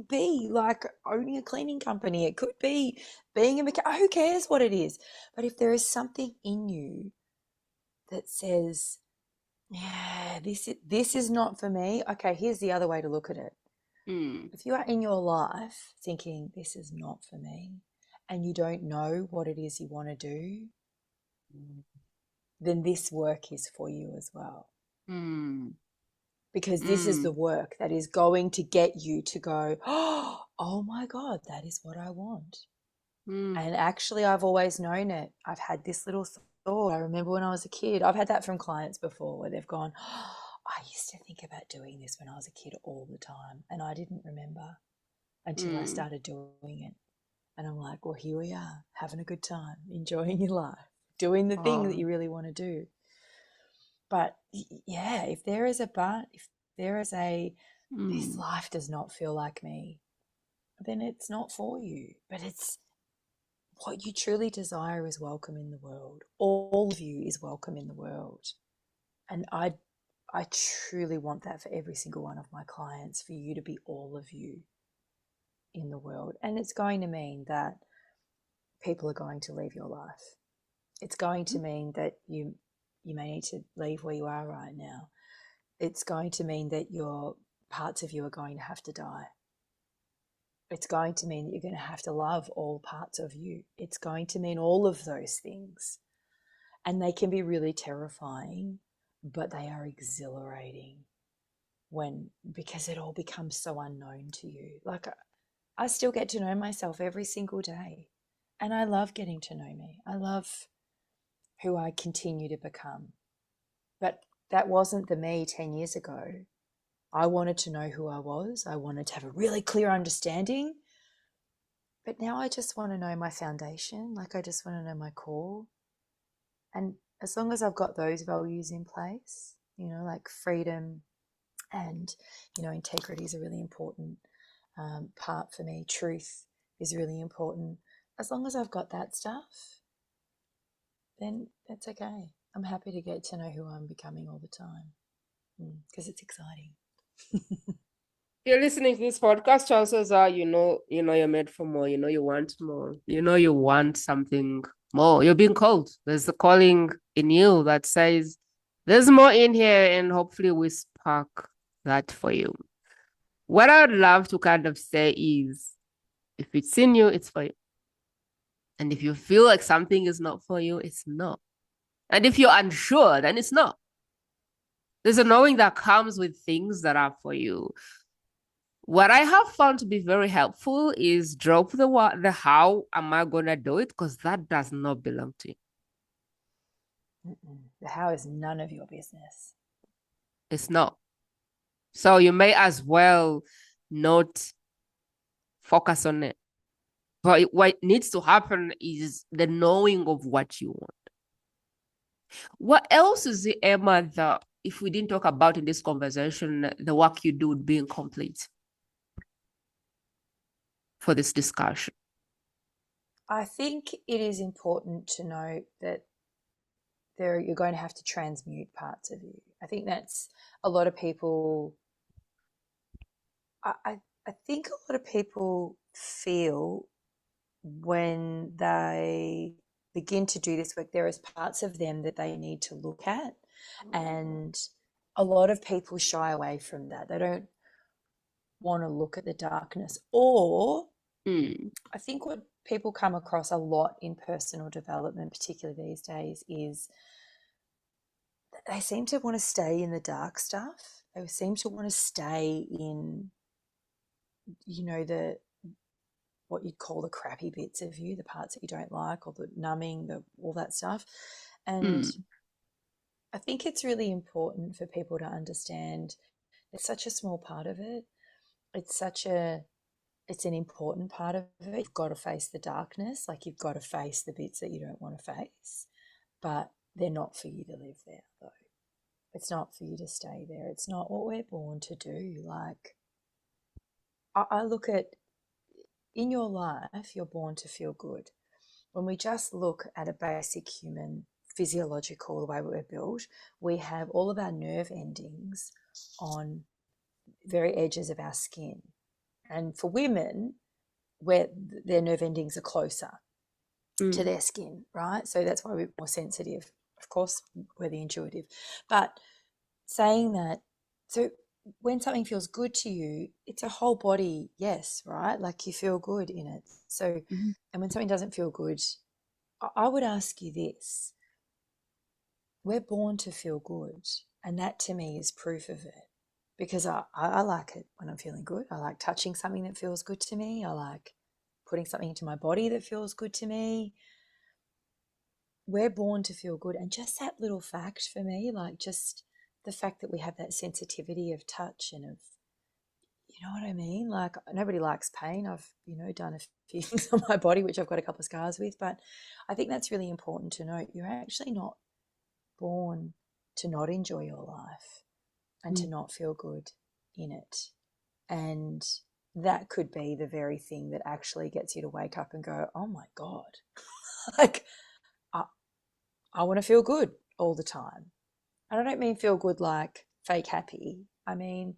Speaker 2: be like owning a cleaning company. It could be being a mechanic. Who cares what it is? But if there is something in you that says, yeah, this is not for me. Okay, here's the other way to look at it.
Speaker 1: Mm.
Speaker 2: If you are in your life thinking this is not for me and you don't know what it is you want to do, then this work is for you as well.
Speaker 1: Mm.
Speaker 2: Because this is the
Speaker 1: Mm.
Speaker 2: work that is going to get you to go, oh my God, that is what I want.
Speaker 1: Mm.
Speaker 2: And actually, I've always known it. I've had this little thought. I remember when I was a kid, I've had that from clients before where they've gone, I used to think about doing this when I was a kid all the time. And I didn't remember until I
Speaker 1: Mm.
Speaker 2: started doing it. And I'm like, well, here we are, having a good time, enjoying your life, doing the thing that
Speaker 1: Oh.
Speaker 2: you really want to do. But yeah, if there is a but, if there is a, this
Speaker 1: Mm.
Speaker 2: life does not feel like me, then it's not for you. But it's what you truly desire is welcome in the world. All of you is welcome in the world. And I truly want that for every single one of my clients, for you to be all of you in the world. And it's going to mean that people are going to leave your life. It's going to mean that you may need to leave where you are right now. It's going to mean that your parts of you are going to have to die. It's going to mean that you're going to have to love all parts of you. It's going to mean all of those things. And they can be really terrifying, but they are exhilarating. because it all becomes so unknown to you. Like I still get to know myself every single day, and I love getting to know me. I love who I continue to become. But that wasn't the me 10 years ago. I wanted to know who I was. I wanted to have a really clear understanding. But now I just want to know my foundation. Like I just want to know my core. And as long as I've got those values in place, like freedom and, integrity is a really important part for me. Truth is really important. As long as I've got that stuff, then that's okay. I'm happy to get to know who I'm becoming all the time because it's exciting.
Speaker 1: You're listening to this podcast, chances are you're made for more, you want more, you want something more. You're being called. There's a calling in you that says there's more in here, and hopefully we spark that for you. What I would love to kind of say is if it's in you, it's for you. And if you feel like something is not for you, it's not. And if you're unsure, then it's not. There's a knowing that comes with things that are for you. What I have found to be very helpful is drop the how am I gonna do it, because that does not belong to you.
Speaker 2: The how is none of your business.
Speaker 1: It's not. So you may as well not focus on it. But what needs to happen is the knowing of what you want. What else is it, Emma, that if we didn't talk about in this conversation, the work you do would be incomplete for this discussion?
Speaker 2: I think it is important to note that you're going to have to transmute parts of you. I think that's a lot of people. I think a lot of people feel when they begin to do this work, there is parts of them that they need to look at, and a lot of people shy away from that. They don't want to look at the darkness, or I think what people come across a lot in personal development, particularly these days, is they seem to want to stay in the dark stuff. They seem to want to stay in, the what you'd call the crappy bits of you, the parts that you don't like, or the numbing, all that stuff. And I think it's really important for people to understand it's such a small part of it. It's an important part of it. You've got to face the darkness, like you've got to face the bits that you don't want to face, but they're not for you to live there, though. It's not for you to stay there. It's not what we're born to do. Like, I look at, in your life, you're born to feel good. When we just look at a basic human physiological, the way we're built, we have all of our nerve endings on very edges of our skin. And for women, where their nerve endings are closer to their skin, right? So that's why we're more sensitive. Of course, we're the intuitive. But saying that, so when something feels good to you, it's a whole body yes, right? Like you feel good in it. So, and when something doesn't feel good, I would ask you this. We're born to feel good. And that to me is proof of it. Because I like it when I'm feeling good. I like touching something that feels good to me. I like putting something into my body that feels good to me. We're born to feel good. And just that little fact for me, like just the fact that we have that sensitivity of touch and of, you know what I mean? Like nobody likes pain. I've, done a few things on my body, which I've got a couple of scars with, but I think that's really important to note. You're actually not born to not enjoy your life and to not feel good in it. And that could be the very thing that actually gets you to wake up and go, oh my God, like I want to feel good all the time. And I don't mean feel good like fake happy. I mean,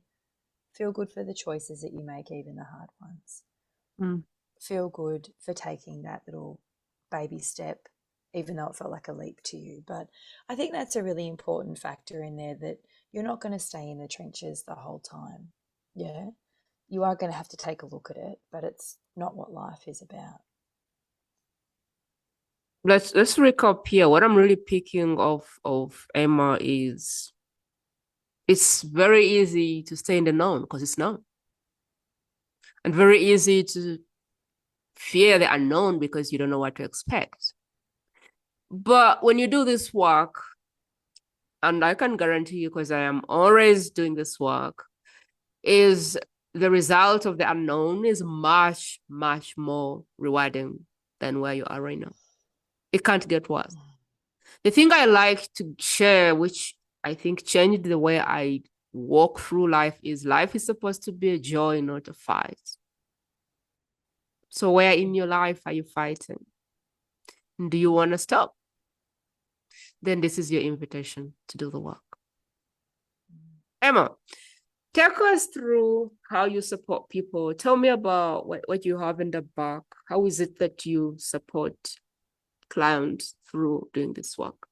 Speaker 2: feel good for the choices that you make, even the hard ones. Feel good for taking that little baby step, even though it felt like a leap to you. But I think that's a really important factor in there, that you're not going to stay in the trenches the whole time. Yeah. You are going to have to take a look at it, but it's not what life is about.
Speaker 1: Let's recap here. What I'm really picking of Emma is It's very easy to stay in the known because it's known, and very easy to fear the unknown because you don't know what to expect. But when you do this work, and I can guarantee you because I am always doing this work, is the result of the unknown is much, much more rewarding than where you are right now. It can't get worse. The thing I like to share, which I think changed the way I walk through life is supposed to be a joy, not a fight. So where in your life are you fighting? Do you want to stop? Then this is your invitation to do the work. Ema, take us through how you support people. Tell me about what you have in the back. How is it that you support clients through doing this work?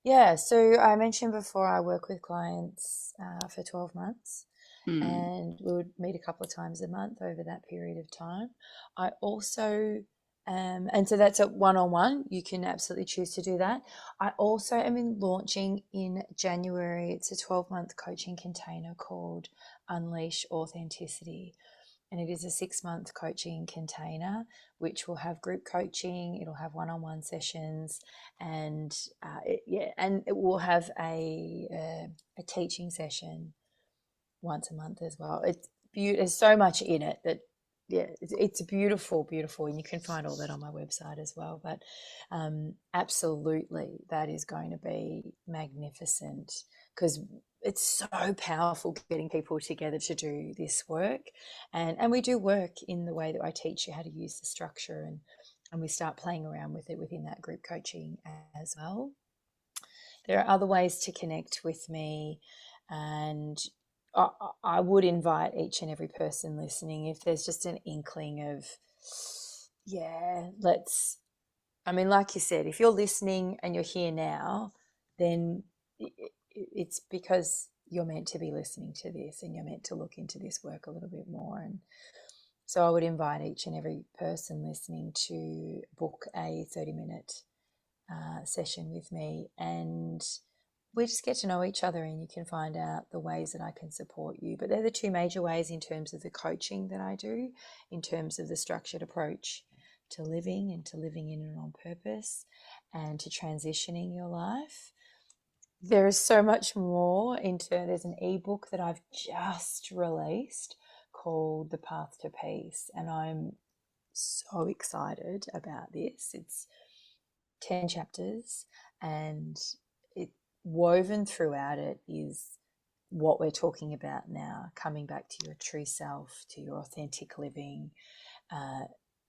Speaker 2: Yeah, so I mentioned before I work with clients for 12 months,
Speaker 1: Hmm.
Speaker 2: and we would meet a couple of times a month over that period of time. I also, and so that's a one-on-one. You can absolutely choose to do that. I also am launching in January. It's a 12-month coaching container called Unleash Authenticity. And it is a 6-month coaching container, which will have group coaching, it'll have one-on-one sessions, and and it will have a teaching session once a month as well. It's beautiful. There's so much in it that it's beautiful, beautiful, and you can find all that on my website as well. But absolutely, that is going to be magnificent because it's so powerful getting people together to do this work, and we do work in the way that I teach you how to use the structure, and we start playing around with it within that group coaching as well. There are other ways to connect with me, and I would invite each and every person listening, if there's just an inkling of, yeah, let's, I mean, like you said, if you're listening and you're here now, then it's because you're meant to be listening to this and you're meant to look into this work a little bit more. And so I would invite each and every person listening to book a 30-minute session with me, and we just get to know each other, and you can find out the ways that I can support you. But they're the two major ways in terms of the coaching that I do, in terms of the structured approach to living and to living in and on purpose and to transitioning your life. There is so much more there's an ebook that I've just released called The Path to Peace, and I'm so excited about this. It's 10 chapters, and it woven throughout it is what we're talking about now, coming back to your true self, to your authentic living, uh,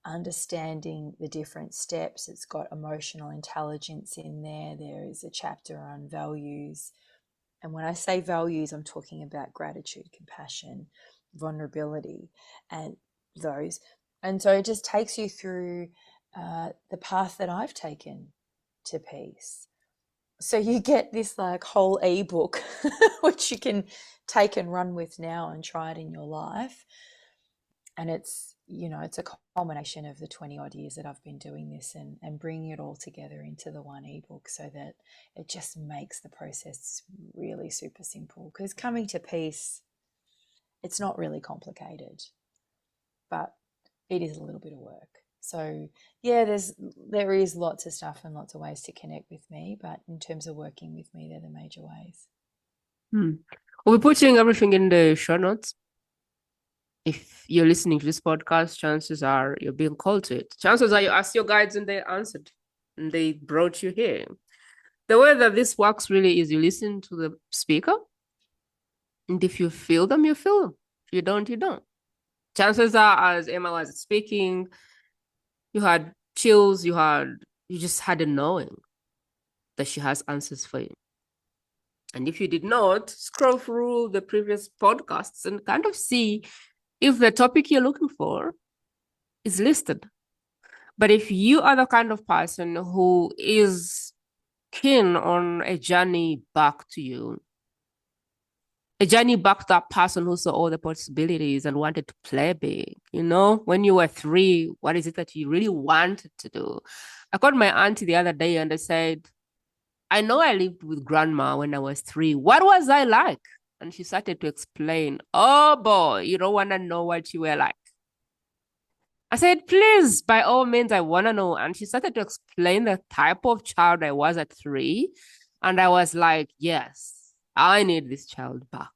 Speaker 2: understanding the different steps. It's got emotional intelligence in there. There is a chapter on values. And when I say values, I'm talking about gratitude, compassion, vulnerability, and those. And so it just takes you through the path that I've taken to peace. So you get this like whole ebook, which you can take and run with now and try it in your life. And it's a culmination of the 20 odd years that I've been doing this, and bringing it all together into the one ebook, so that it just makes the process really super simple. Because coming to peace, it's not really complicated, but it is a little bit of work. So yeah, there is lots of stuff and lots of ways to connect with me, but in terms of working with me, they're the major ways.
Speaker 1: Hmm. We'll be putting everything in the show notes. If you're listening to this podcast, chances are you're being called to it. Chances are you asked your guides and they answered and they brought you here. The way that this works really is you listen to the speaker, and if you feel them, you feel them. If you don't, you don't. Chances are, as Ema was speaking, you had chills, you just had a knowing that she has answers for you. And if you did not, scroll through the previous podcasts and kind of see if the topic you're looking for is listed. But if you are the kind of person who is keen on a journey back to you, a journey back to that person who saw all the possibilities and wanted to play big, when you were 3, what is it that you really wanted to do? I called my auntie the other day and I said, I know I lived with grandma when I was 3. What was I like? And she started to explain, oh boy, you don't want to know what you were like. I said, please, by all means, I want to know. And she started to explain the type of child I was at 3. And I was like, yes, I need this child back.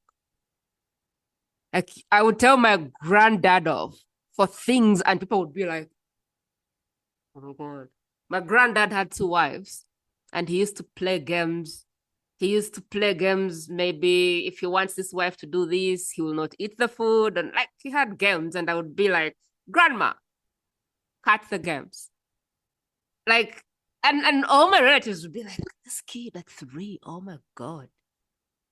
Speaker 1: Like, I would tell my granddad off for things, and people would be like, oh my God. My granddad had 2 wives, and he used to play games. He used to play games. Maybe if he wants this wife to do this, he will not eat the food. And like, he had games, and I would be like, Grandma, cut the games. Like, and all my relatives would be like, this kid at 3, oh my God.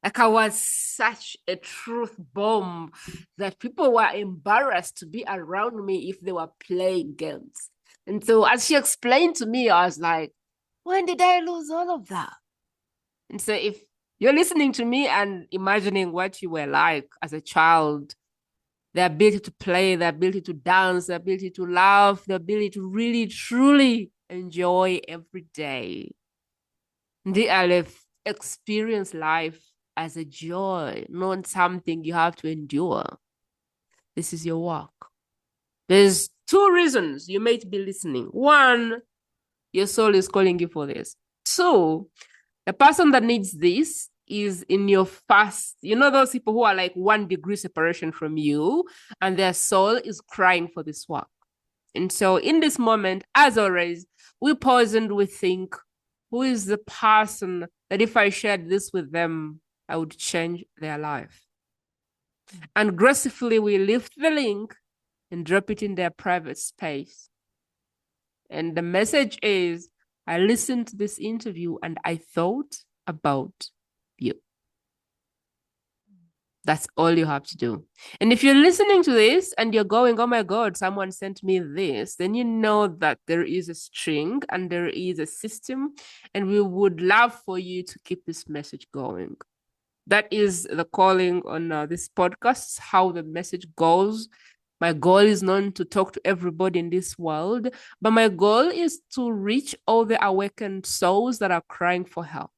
Speaker 1: Like, I was such a truth bomb that people were embarrassed to be around me if they were playing games. And so as she explained to me, I was like, when did I lose all of that? And so if you're listening to me and imagining what you were like as a child, the ability to play, the ability to dance, the ability to laugh, the ability to really, truly enjoy every day. The experience life as a joy, not something you have to endure. This is your work. There's 2 reasons you might be listening. 1, your soul is calling you for this. 2, the person that needs this is in your first, those people who are like 1 degree separation from you, and their soul is crying for this work. And so in this moment, as always, we pause and we think, who is the person that if I shared this with them, I would change their life? And gracefully, we lift the link and drop it in their private space. And the message is, I listened to this interview and I thought about you. That's all you have to do. And if you're listening to this and you're going, oh my God, someone sent me this, then you know that there is a string and there is a system, and we would love for you to keep this message going. That is the calling on this podcast, how the message goes. My goal is not to talk to everybody in this world, but my goal is to reach all the awakened souls that are crying for help,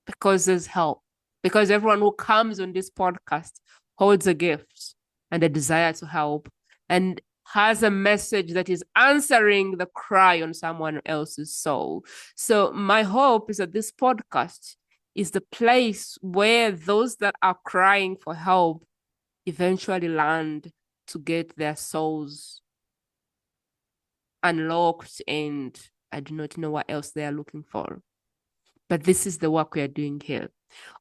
Speaker 1: because there's help. Because everyone who comes on this podcast holds a gift and a desire to help and has a message that is answering the cry on someone else's soul. So my hope is that this podcast is the place where those that are crying for help eventually land to get their souls unlocked, and I do not know what else they are looking for. But this is the work we are doing here.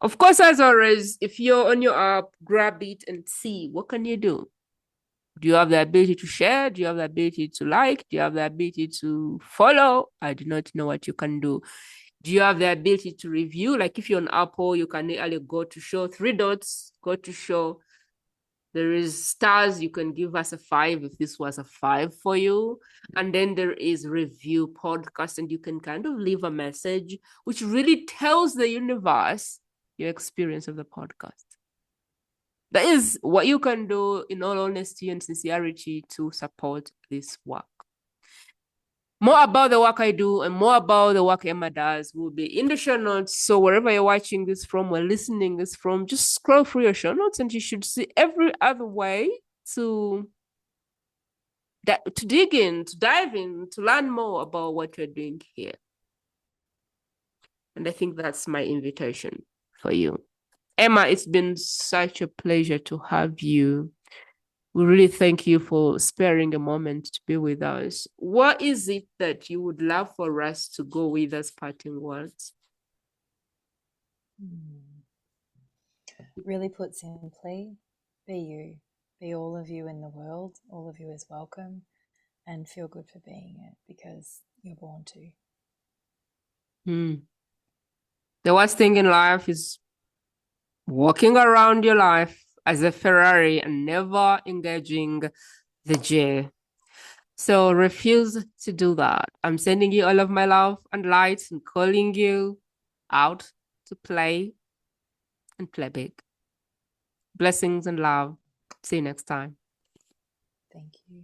Speaker 1: Of course, as always, if you're on your app, grab it and see, what can you do? Do you have the ability to share? Do you have the ability to like? Do you have the ability to follow? I do not know what you can do. Do you have the ability to review? Like if you're on Apple, you can literally go to show 3 dots, go to show. There is stars. You can give us a 5 if this was a 5 for you. And then there is review podcast, and you can kind of leave a message which really tells the universe your experience of the podcast. That is what you can do in all honesty and sincerity to support this work. More about the work I do and more about the work Ema does will be in the show notes. So wherever you're watching this from or listening this from, just scroll through your show notes and you should see every other way to dig in, to dive in, to learn more about what you're doing here. And I think that's my invitation for you. Ema, it's been such a pleasure to have you. We really thank you for sparing a moment to be with us. What is it that you would love for us to go with as parting words?
Speaker 2: Really put simply, be you. Be all of you in the world. All of you is welcome, and feel good for being it because you're born to.
Speaker 1: The worst thing in life is walking around your life as a Ferrari and never engaging the J. So refuse to do that. I'm sending you all of my love and light and calling you out to play and play big. Blessings and love. See you next time.
Speaker 2: Thank you.